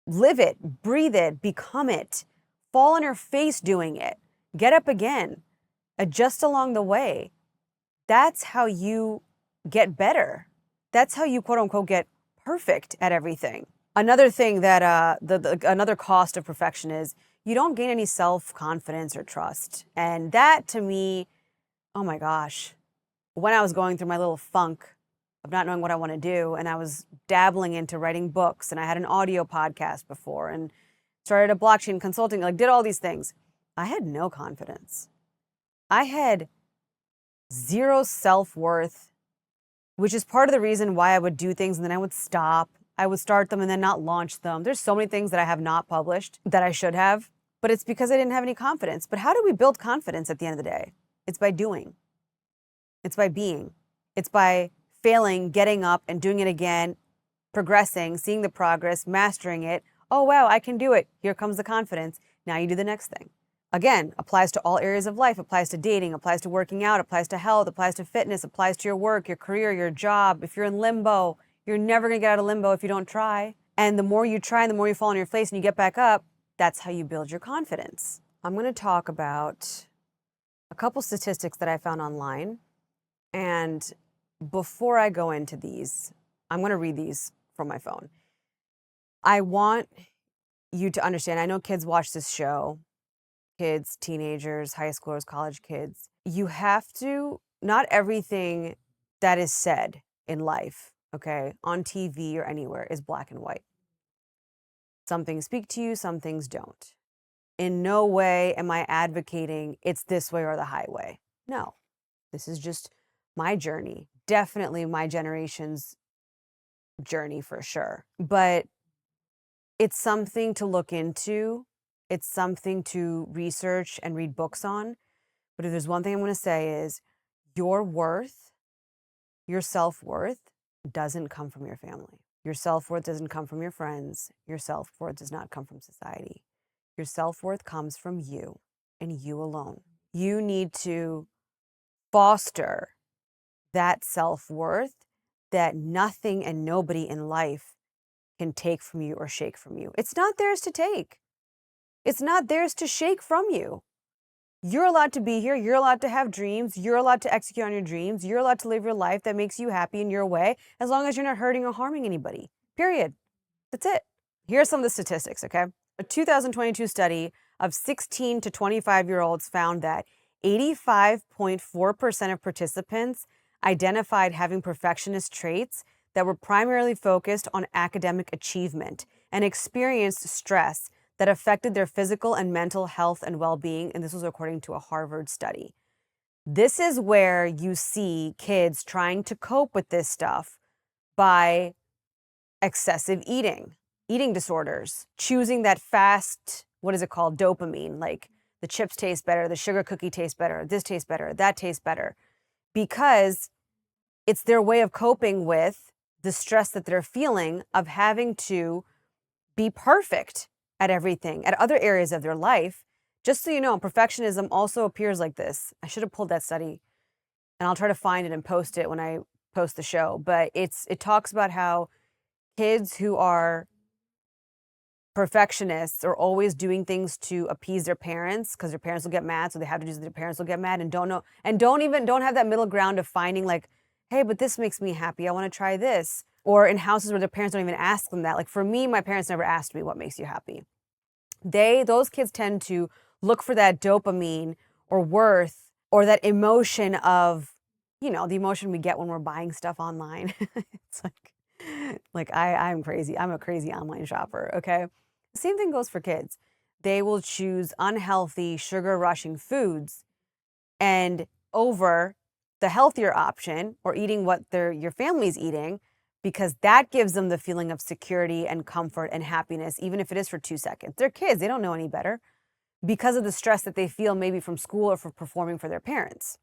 Live it, breathe it, become it. Fall on your face doing it. Get up again. Adjust along the way. That's how you get better. That's how you, quote unquote, get perfect at everything. Another thing that, another cost of perfection is you don't gain any self-confidence or trust. And that, to me, oh my gosh, when I was going through my little funk of not knowing what I want to do, and I was dabbling into writing books, and I had an audio podcast before, and started a blockchain consulting, like did all these things, I had no confidence. I had zero self-worth, which is part of the reason why I would do things and then I would stop. I would start them and then not launch them. There's so many things that I have not published that I should have, but it's because I didn't have any confidence. But how do we build confidence at the end of the day? It's by doing. It's by being. It's by failing, getting up and doing it again, progressing, seeing the progress, mastering it. Oh, wow, I can do it. Here comes the confidence. Now you do the next thing. Again, applies to all areas of life, applies to dating, applies to working out, applies to health, applies to fitness, applies to your work, your career, your job. If you're in limbo, you're never gonna get out of limbo if you don't try. And the more you try and the more you fall on your face and you get back up, that's how you build your confidence. I'm gonna talk about a couple statistics that I found online. And before I go into these, I'm gonna read these from my phone. I want you to understand, I know kids watch this show, kids, teenagers, high schoolers, college kids. You have to, not everything that is said in life, okay, on TV or anywhere is black and white. Some things speak to you, some things don't. In no way am I advocating it's this way or the highway. No, this is just my journey, definitely my generation's journey for sure. But it's something to look into. It's something to research and read books on. But if there's one thing I'm going to say is your worth, your self-worth doesn't come from your family. Your self-worth doesn't come from your friends. Your self-worth does not come from society. Your self-worth comes from you and you alone. You need to foster that self-worth that nothing and nobody in life can take from you or shake from you. It's not theirs to take. It's not theirs to shake from you. You're allowed to be here. You're allowed to have dreams. You're allowed to execute on your dreams. You're allowed to live your life that makes you happy in your way, as long as you're not hurting or harming anybody. Period. That's it. Here are some of the statistics, okay? A 2022 study of 16 to 25-year-olds found that 85.4% of participants identified having perfectionist traits that were primarily focused on academic achievement and experienced stress that affected their physical and mental health and well-being, and this was according to a Harvard study. This is where you see kids trying to cope with this stuff by excessive eating, eating disorders, choosing that fast, what is it called, dopamine, like the chips taste better, the sugar cookie tastes better, this tastes better, that tastes better, because it's their way of coping with the stress that they're feeling of having to be perfect at everything, at other areas of their life. Just so you know, perfectionism also appears like this. I should have pulled that study, and I'll try to find it and post it when I post the show. But it talks about how kids who are perfectionists are always doing things to appease their parents because their parents will get mad, so they have to do so their parents will get mad, and don't know, and don't have that middle ground of finding like, hey, but this makes me happy, I want to try this. Or in houses where their parents don't even ask them that. Like for me, my parents never asked me what makes you happy. Those kids tend to look for that dopamine or worth or that emotion of, the emotion we get when we're buying stuff online. It's like I'm crazy. I'm a crazy online shopper, okay? Same thing goes for kids. They will choose unhealthy, sugar rushing foods and over the healthier option or eating what your family's eating, because that gives them the feeling of security and comfort and happiness, even if it is for 2 seconds. They're kids, they don't know any better because of the stress that they feel maybe from school or for performing for their parents.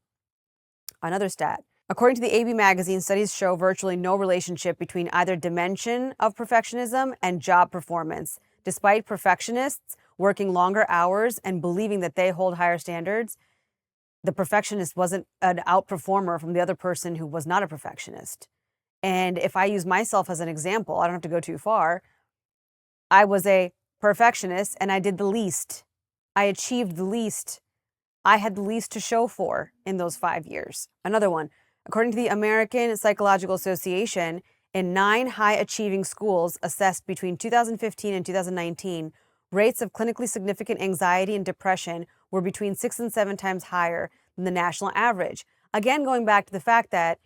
Another stat. According to the AB magazine, studies show virtually no relationship between either dimension of perfectionism and job performance. Despite perfectionists working longer hours and believing that they hold higher standards, the perfectionist wasn't an outperformer from the other person who was not a perfectionist. And if I use myself as an example, I don't have to go too far. I was a perfectionist and I did the least. I achieved the least. I had the least to show for in those 5 years. Another one, according to the American Psychological Association, in 9 high achieving schools assessed between 2015 and 2019, rates of clinically significant anxiety and depression were between 6 and 7 times higher than the national average. Again, going back to the fact that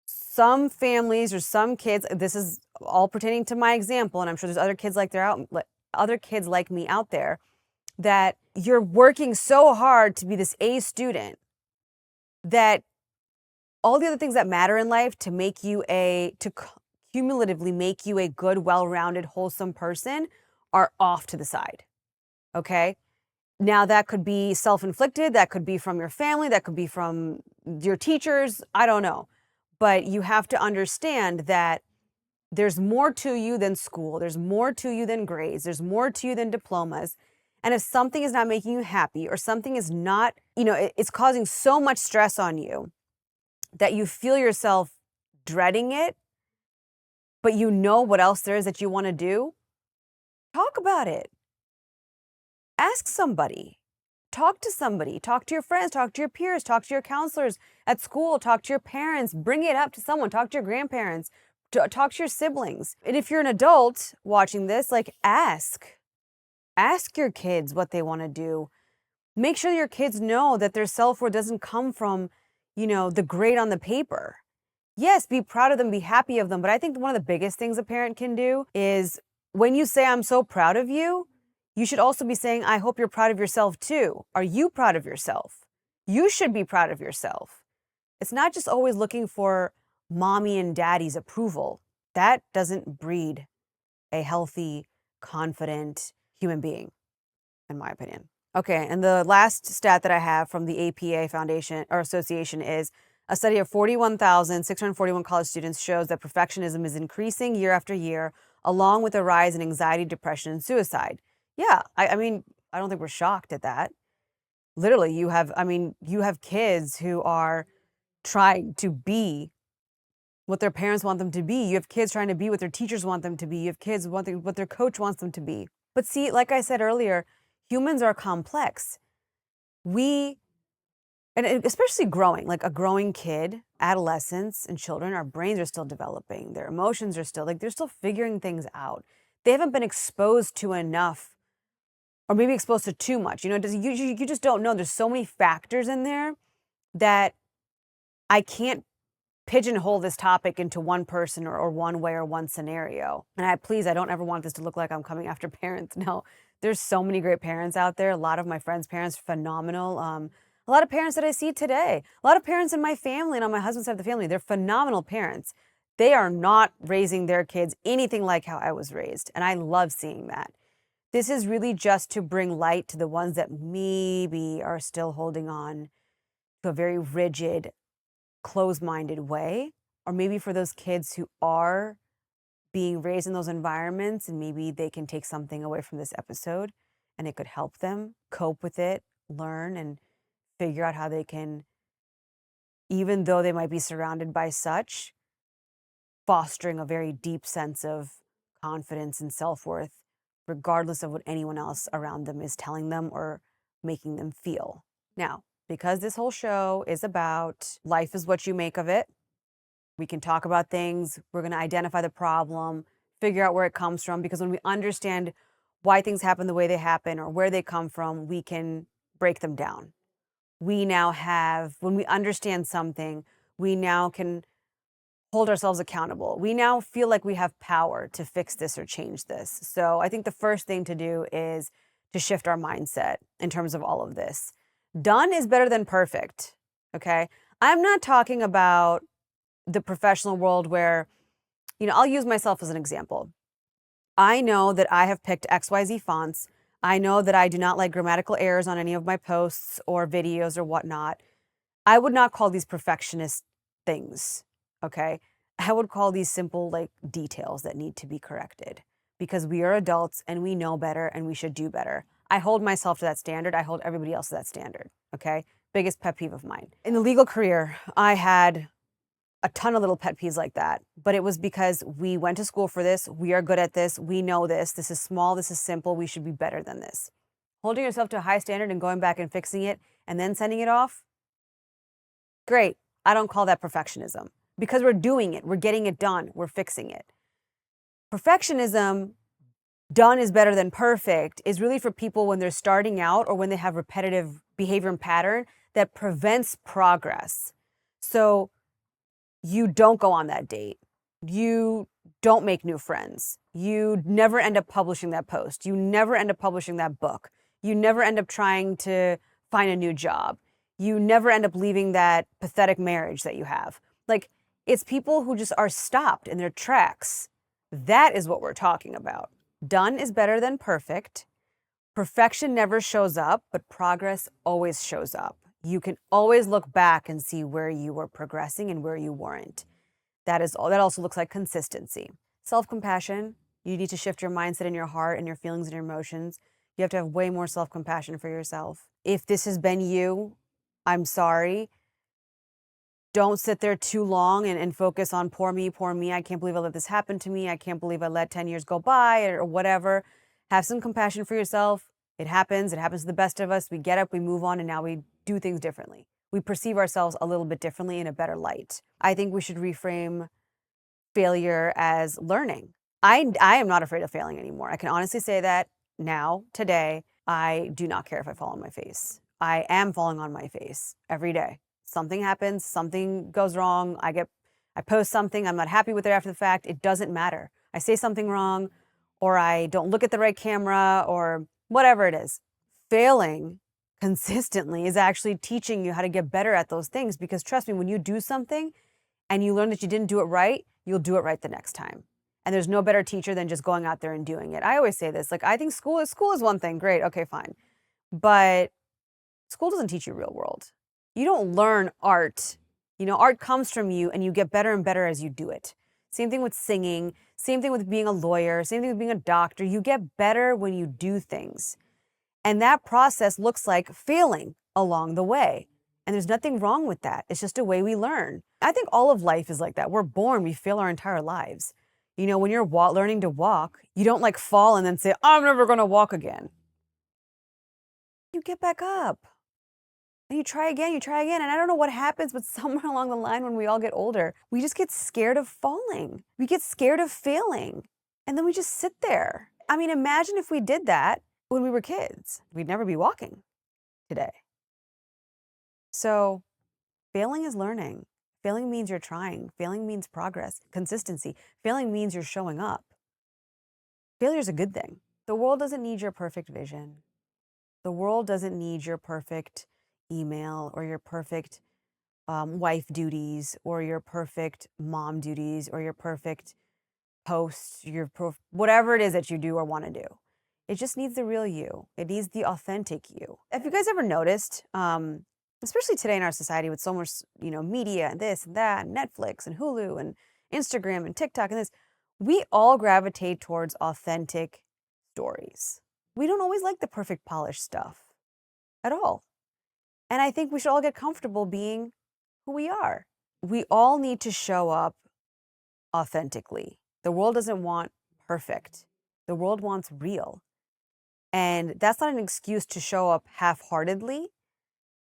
some families or some kids, this is all pertaining to my example, and I'm sure there's other kids other kids like me out there, that you're working so hard to be this A student that all the other things that matter in life to make you cumulatively make you a good, well-rounded, wholesome person are off to the side. Okay? Now that could be self-inflicted, that could be from your family, that could be from your teachers, I don't know. But you have to understand that there's more to you than school. There's more to you than grades. There's more to you than diplomas. And if something is not making you happy or something is not, it's causing so much stress on you that you feel yourself dreading it, but you know what else there is that you want to do, talk about it. Ask somebody. Talk to somebody. Talk to your friends. Talk to your peers. Talk to your counselors at school. Talk to your parents. Bring it up to someone. Talk to your grandparents. Talk to your siblings. And if you're an adult watching this, ask. Ask your kids what they want to do. Make sure your kids know that their self-worth doesn't come from, the grade on the paper. Yes, be proud of them, be happy of them. But I think one of the biggest things a parent can do is when you say, I'm so proud of you, you should also be saying, I hope you're proud of yourself too. Are you proud of yourself? You should be proud of yourself. It's not just always looking for mommy and daddy's approval. That doesn't breed a healthy, confident human being, in my opinion. Okay, and the last stat that I have from the APA Foundation or Association is a study of 41,641 college students shows that perfectionism is increasing year after year, along with a rise in anxiety, depression, and suicide. Yeah, I mean, I don't think we're shocked at that. Literally, you have kids who are trying to be what their parents want them to be. You have kids trying to be what their teachers want them to be. You have kids wanting what their coach wants them to be. But see, like I said earlier, humans are complex. And especially growing, like a growing kid, adolescents and children, our brains are still developing. Their emotions are still, they're still figuring things out. They haven't been exposed to enough or maybe exposed to too much. You just don't know. There's so many factors in there that I can't pigeonhole this topic into one person or one way or one scenario. And I don't ever want this to look like I'm coming after parents. No, there's so many great parents out there. A lot of my friends' parents, phenomenal. A lot of parents that I see today, a lot of parents in my family and on my husband's side of the family, they're phenomenal parents. They are not raising their kids anything like how I was raised. And I love seeing that. This is really just to bring light to the ones that maybe are still holding on to a very rigid, closed-minded way, or maybe for those kids who are being raised in those environments and maybe they can take something away from this episode and it could help them cope with it, learn, and figure out how they can, even though they might be surrounded by such, fostering a very deep sense of confidence and self-worth regardless of what anyone else around them is telling them or making them feel. Now, because this whole show is about life is what you make of it, we can talk about things, we're going to identify the problem, figure out where it comes from, because when we understand why things happen the way they happen or where they come from, we can break them down. We now have, when we understand something, we now can hold ourselves accountable. We now feel like we have power to fix this or change this. So I think the first thing to do is to shift our mindset in terms of all of this. Done is better than perfect, okay? I'm not talking about the professional world where, I'll use myself as an example. I know that I have picked XYZ fonts. I know that I do not like grammatical errors on any of my posts or videos or whatnot. I would not call these perfectionist things, okay? I would call these simple, like, details that need to be corrected because we are adults and we know better and we should do better. I hold myself to that standard. I hold everybody else to that standard, okay? Biggest pet peeve of mine. In the legal career, I had a ton of little pet peeves like that, but it was because we went to school for this. We are good at this. We know this. This is small. This is simple. We should be better than this. Holding yourself to a high standard and going back and fixing it and then sending it off, great. I don't call that perfectionism because we're doing it. We're getting it done. We're fixing it. Perfectionism, done is better than perfect, is really for people when they're starting out or when they have repetitive behavior and pattern that prevents progress. So you don't go on that date. You don't make new friends. You never end up publishing that post. You never end up publishing that book. You never end up trying to find a new job. You never end up leaving that pathetic marriage that you have. Like, it's people who just are stopped in their tracks. That is what we're talking about. Done is better than perfect. Perfection never shows up, but progress always shows up. You can always look back and see where you were progressing and where you weren't. That also looks like consistency. Self-compassion, you need to shift your mindset and your heart and your feelings and your emotions. You have to have way more self-compassion for yourself. If this has been you, I'm sorry. Don't sit there too long and focus on poor me, poor me. I can't believe I let this happen to me. I can't believe I let 10 years go by or whatever. Have some compassion for yourself. It happens. It happens to the best of us. We get up, we move on, and now we do things differently. We perceive ourselves a little bit differently in a better light. I think we should reframe failure as learning. I am not afraid of failing anymore. I can honestly say that now, today, I do not care if I fall on my face. I am falling on my face every day. Something happens, something goes wrong. I post something, I'm not happy with it after the fact. It doesn't matter. I say something wrong, or I don't look at the right camera, or whatever it is. Failing consistently is actually teaching you how to get better at those things, because trust me, when you do something and you learn that you didn't do it right, you'll do it right the next time. And there's no better teacher than just going out there and doing it. I always say this, like, I think school is one thing. Great. Okay, fine. But school doesn't teach you real world. You don't learn art. Art comes from you and you get better and better as you do it. Same thing with singing, same thing with being a lawyer, same thing with being a doctor. You get better when you do things. And that process looks like failing along the way. And there's nothing wrong with that. It's just a way we learn. I think all of life is like that. We're born, we fail our entire lives. When you're learning to walk, you don't like fall and then say, I'm never going to walk again. You get back up. And you try again. And I don't know what happens, but somewhere along the line when we all get older, we just get scared of falling. We get scared of failing. And then we just sit there. I mean, imagine if we did that when we were kids. We'd never be walking today. So failing is learning. Failing means you're trying. Failing means progress, consistency. Failing means you're showing up. Failure is a good thing. The world doesn't need your perfect vision. The world doesn't need your perfect email or your perfect wife duties or your perfect mom duties or your perfect posts, whatever it is that you do or want to do. It just needs the real you. It needs the authentic you. Have you guys ever noticed, especially today in our society with so much, media and this and that, and Netflix and Hulu and Instagram and TikTok and this, we all gravitate towards authentic stories. We don't always like the perfect polished stuff at all. And I think we should all get comfortable being who we are. We all need to show up authentically. The world doesn't want perfect. The world wants real. And that's not an excuse to show up half-heartedly.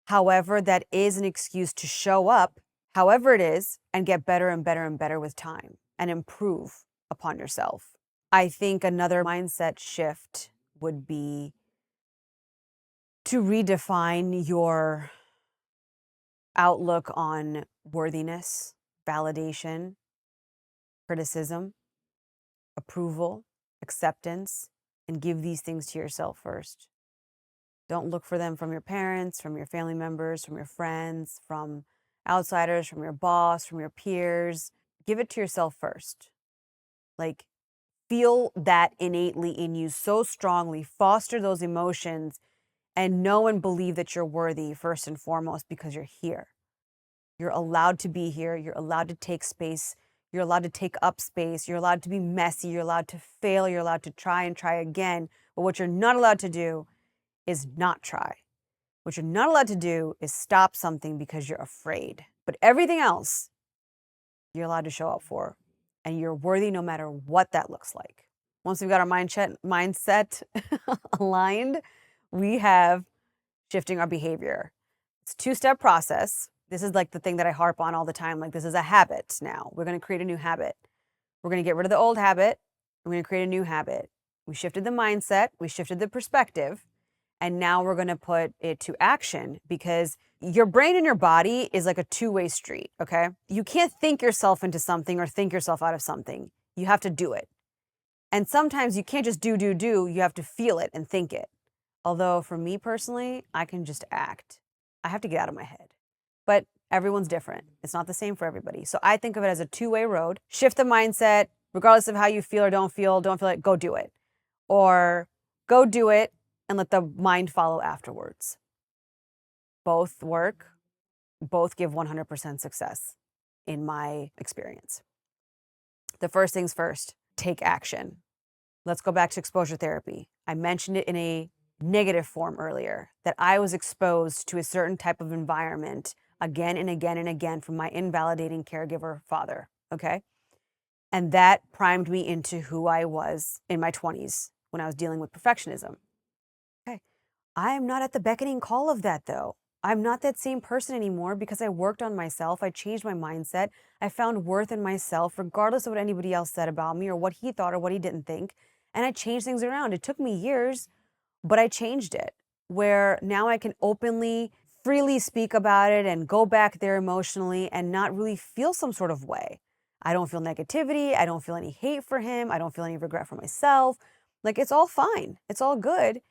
However, that is an excuse to show up however it is and get better and better and better with time and improve upon yourself. I think another mindset shift would be to redefine your outlook on worthiness, validation, criticism, approval, acceptance, and give these things to yourself first. Don't look for them from your parents, from your family members, from your friends, from outsiders, from your boss, from your peers. Give it to yourself first. Like, feel that innately in you so strongly, foster those emotions, and know and believe that you're worthy first and foremost because you're here. You're allowed to be here. You're allowed to take space. You're allowed to take up space. You're allowed to be messy. You're allowed to fail. You're allowed to try and try again. But what you're not allowed to do is not try. What you're not allowed to do is stop something because you're afraid. But everything else, you're allowed to show up for. And you're worthy no matter what that looks like. Once we've got our mindset aligned, we have shifting our behavior. It's a two-step process. This is like the thing that I harp on all the time. Like, this is a habit now. We're going to create a new habit. We're going to get rid of the old habit. We're going to create a new habit. We shifted the mindset. We shifted the perspective. And now we're going to put it to action because your brain and your body is like a two-way street, okay? You can't think yourself into something or think yourself out of something. You have to do it. And sometimes you can't just do. You have to feel it and think it. Although for me personally, I can just act. I have to get out of my head. But everyone's different. It's not the same for everybody. So I think of it as a two-way road. Shift the mindset, regardless of how you feel or don't feel it, go do it. Or go do it and let the mind follow afterwards. Both work, both give 100% success in my experience. The first things first, take action. Let's go back to exposure therapy. I mentioned it in a negative form earlier, that I was exposed to a certain type of environment again and again and again from my invalidating caregiver father, okay? And that primed me into who I was in my 20s when I was dealing with perfectionism. Okay, I am not at the beckoning call of that though. I'm not that same person anymore because I worked on myself. I changed my mindset. I found worth in myself, regardless of what anybody else said about me or what he thought or what he didn't think. And I changed things around. It took me years, but I changed it where now I can openly, freely speak about it and go back there emotionally and not really feel some sort of way. I don't feel negativity. I don't feel any hate for him. I don't feel any regret for myself. Like, it's all fine. It's all good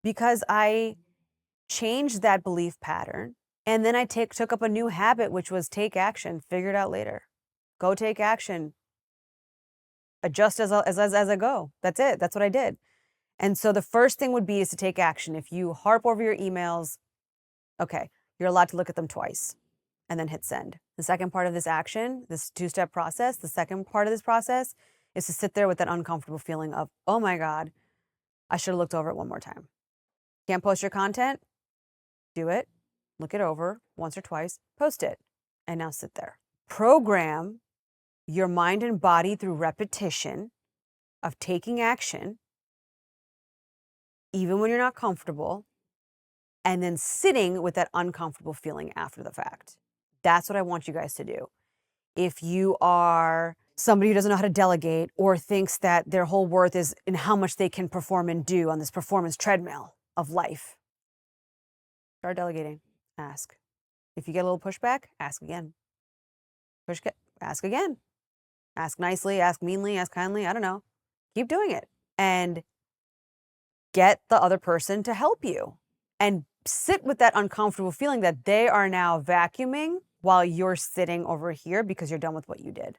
because I changed that belief pattern. And then I took up a new habit, which was take action, figure it out later. Go take action. Adjust as I go. That's it. That's what I did. And so the first thing would be is to take action. If you harp over your emails, okay, you're allowed to look at them twice and then hit send. The second part of this action, this two-step process, the second part of this process is to sit there with that uncomfortable feeling of, oh my God, I should have looked over it one more time. Can't post your content? Do it. Look it over once or twice, post it, and now sit there. Program your mind and body through repetition of taking action, even when you're not comfortable, and then sitting with that uncomfortable feeling after the fact. That's what I want you guys to do. If you are somebody who doesn't know how to delegate or thinks that their whole worth is in how much they can perform and do on this performance treadmill of life, start delegating. Ask. If you get a little pushback, ask again. Ask again. Ask nicely, ask meanly, ask kindly. I don't know. Keep doing it and get the other person to help you and sit with that uncomfortable feeling that they are now vacuuming while you're sitting over here because you're done with what you did.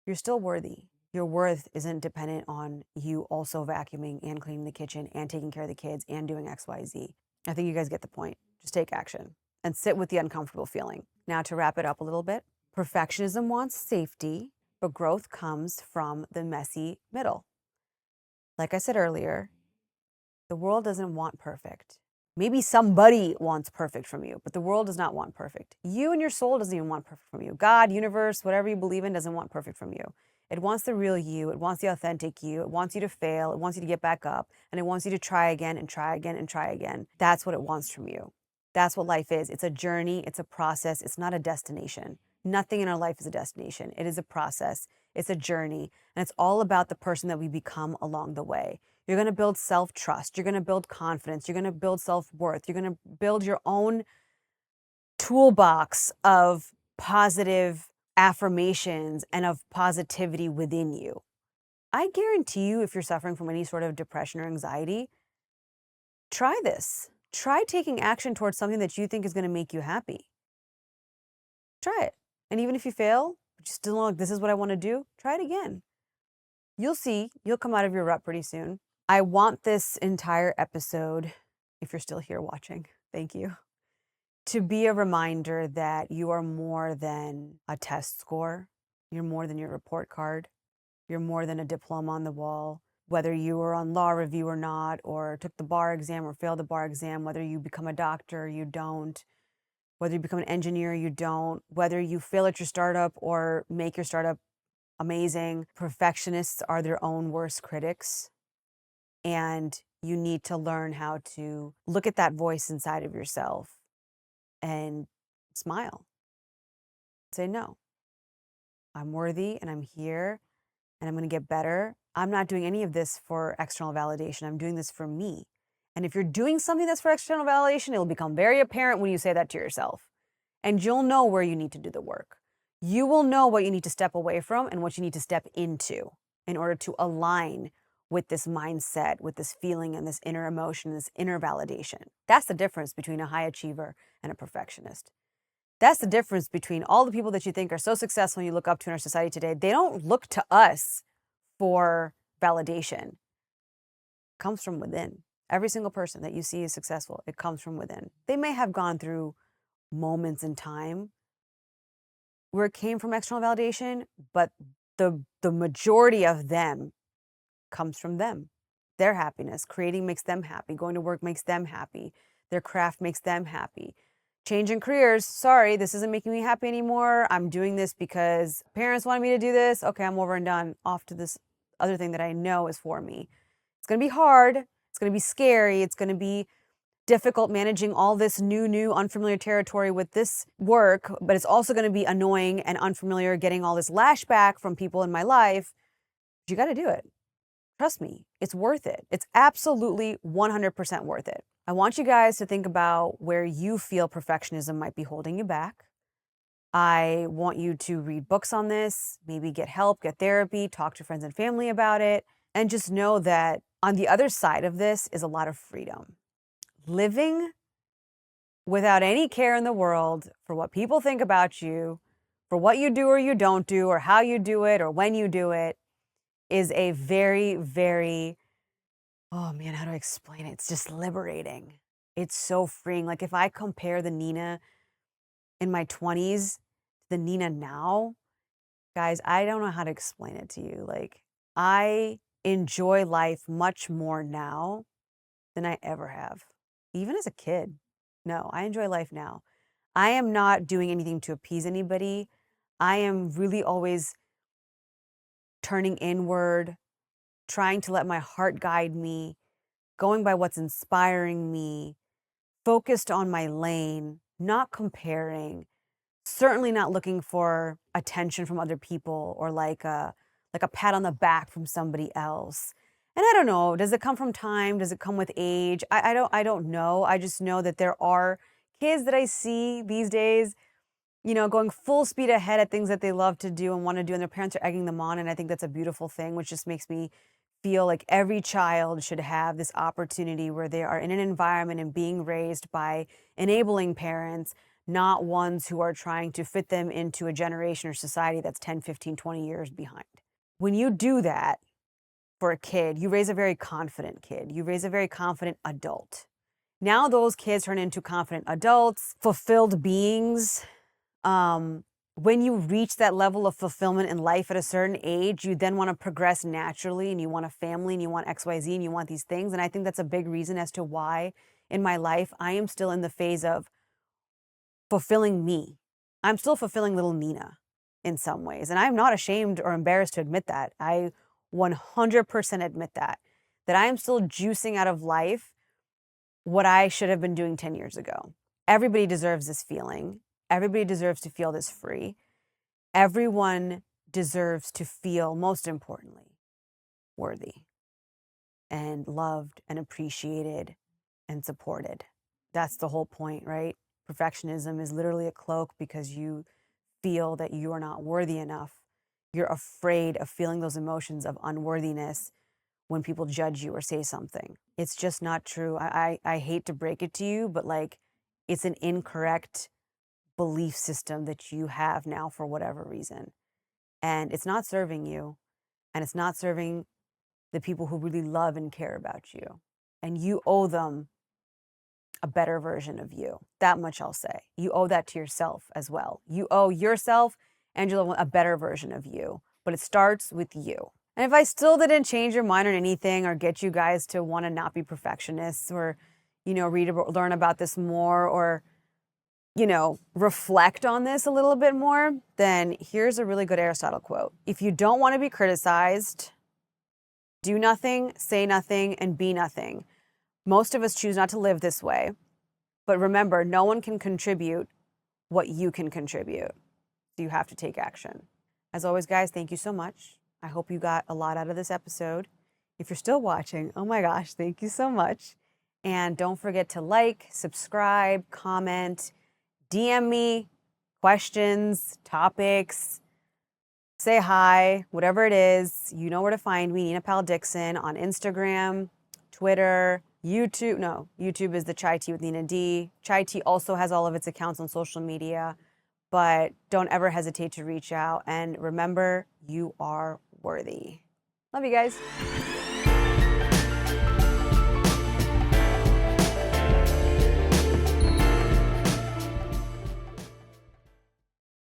You're still worthy. Your worth isn't dependent on you also vacuuming and cleaning the kitchen and taking care of the kids and doing X, Y, Z. I think you guys get the point. Just take action and sit with the uncomfortable feeling. Now to wrap it up a little bit, perfectionism wants safety, but growth comes from the messy middle. Like I said earlier, the world doesn't want perfect. Maybe somebody wants perfect from you, but the world does not want perfect. You and your soul doesn't even want perfect from you. God, universe, whatever you believe in doesn't want perfect from you. It wants the real you. It wants the authentic you. It wants you to fail. It wants you to get back up. And it wants you to try again and try again and try again. That's what it wants from you. That's what life is. It's a journey. It's a process. It's not a destination. Nothing in our life is a destination. It is a process. It's a journey. And it's all about the person that we become along the way. You're going to build self-trust. You're going to build confidence. You're going to build self-worth. You're going to build your own toolbox of positive affirmations and of positivity within you. I guarantee you, if you're suffering from any sort of depression or anxiety, try this. Try taking action towards something that you think is going to make you happy. Try it. And even if you fail, but you still know, like, this is what I want to do, try it again. You'll see, you'll come out of your rut pretty soon. I want this entire episode, if you're still here watching, thank you, to be a reminder that you are more than a test score. You're more than your report card. You're more than a diploma on the wall. Whether you were on law review or not, or took the bar exam or failed the bar exam, whether you become a doctor or you don't, whether you become an engineer or you don't, whether you fail at your startup or make your startup amazing, perfectionists are their own worst critics. And you need to learn how to look at that voice inside of yourself and smile. Say, no, I'm worthy and I'm here and I'm going to get better. I'm not doing any of this for external validation. I'm doing this for me. And if you're doing something that's for external validation, it will become very apparent when you say that to yourself. And you'll know where you need to do the work. You will know what you need to step away from and what you need to step into in order to align with this mindset, with this feeling and this inner emotion, this inner validation. That's the difference between a high achiever and a perfectionist. That's the difference between all the people that you think are so successful and you look up to in our society today. They don't look to us for validation. It comes from within. Every single person that you see is successful. It comes from within. They may have gone through moments in time where it came from external validation, but the majority of them comes from them. Their happiness. Creating makes them happy. Going to work makes them happy. Their craft makes them happy. Changing careers. Sorry, this isn't making me happy anymore. I'm doing this because parents wanted me to do this. Okay, I'm over and done. Off to this other thing that I know is for me. It's going to be hard. It's going to be scary. It's going to be difficult managing all this new, unfamiliar territory with this work, but it's also going to be annoying and unfamiliar getting all this lashback from people in my life. You got to do it. Trust me, it's worth it. It's absolutely 100% worth it. I want you guys to think about where you feel perfectionism might be holding you back. I want you to read books on this, maybe get help, get therapy, talk to friends and family about it, and just know that on the other side of this is a lot of freedom. Living without any care in the world for what people think about you, for what you do or you don't do, or how you do it, or when you do it, is a very, very, oh man, how do I explain it? It's just liberating. It's so freeing. Like if I compare the Nina in my 20s to the Nina now, guys, I don't know how to explain it to you. Like I enjoy life much more now than I ever have, even as a kid. No, I enjoy life now. I am not doing anything to appease anybody. I am really always turning inward, trying to let my heart guide me, going by what's inspiring me, focused on my lane, not comparing, certainly not looking for attention from other people or like a pat on the back from somebody else. And I don't know, does it come from time? Does it come with age? I don't know. I just know that there are kids that I see these days, going full speed ahead at things that they love to do and want to do, and their parents are egging them on. And I think that's a beautiful thing, which just makes me feel like every child should have this opportunity where they are in an environment and being raised by enabling parents, not ones who are trying to fit them into a generation or society that's 10, 15, 20 years behind. When you do that for a kid, you raise a very confident kid. You raise a very confident adult. Now those kids turn into confident adults, fulfilled beings. When you reach that level of fulfillment in life at a certain age, you then want to progress naturally and you want a family and you want XYZ and you want these things. And I think that's a big reason as to why in my life I am still in the phase of fulfilling me. I'm still fulfilling little Nina in some ways. And I'm not ashamed or embarrassed to admit that. I 100% admit that I am still juicing out of life what I should have been doing 10 years ago. Everybody deserves this feeling. Everybody deserves to feel this free. Everyone deserves to feel, most importantly, worthy and loved and appreciated and supported. That's the whole point, right? Perfectionism is literally a cloak because you feel that you are not worthy enough. You're afraid of feeling those emotions of unworthiness when people judge you or say something. It's just not true. I hate to break it to you, but like, it's an incorrect belief system that you have now for whatever reason. And it's not serving you, and it's not serving the people who really love and care about you. And you owe them a better version of you. That much I'll say. You owe that to yourself as well. You owe yourself, Angela, a better version of you, but it starts with you. And if I still didn't change your mind on anything or get you guys to want to not be perfectionists or, learn about this more or, reflect on this a little bit more, then here's a really good Aristotle quote. If you don't want to be criticized, do nothing, say nothing, and be nothing. Most of us choose not to live this way. But remember, no one can contribute what you can contribute. So you have to take action. As always, guys, thank you so much. I hope you got a lot out of this episode. If you're still watching, oh my gosh, thank you so much. And don't forget to like, subscribe, comment, DM me questions, topics, say hi, whatever it is. You know where to find me, Nina Pal Dixon, on Instagram, Twitter, YouTube. No, YouTube is the Chai Tea with Nina D. Chai Tea also has all of its accounts on social media, but don't ever hesitate to reach out. And remember, you are worthy. Love you guys.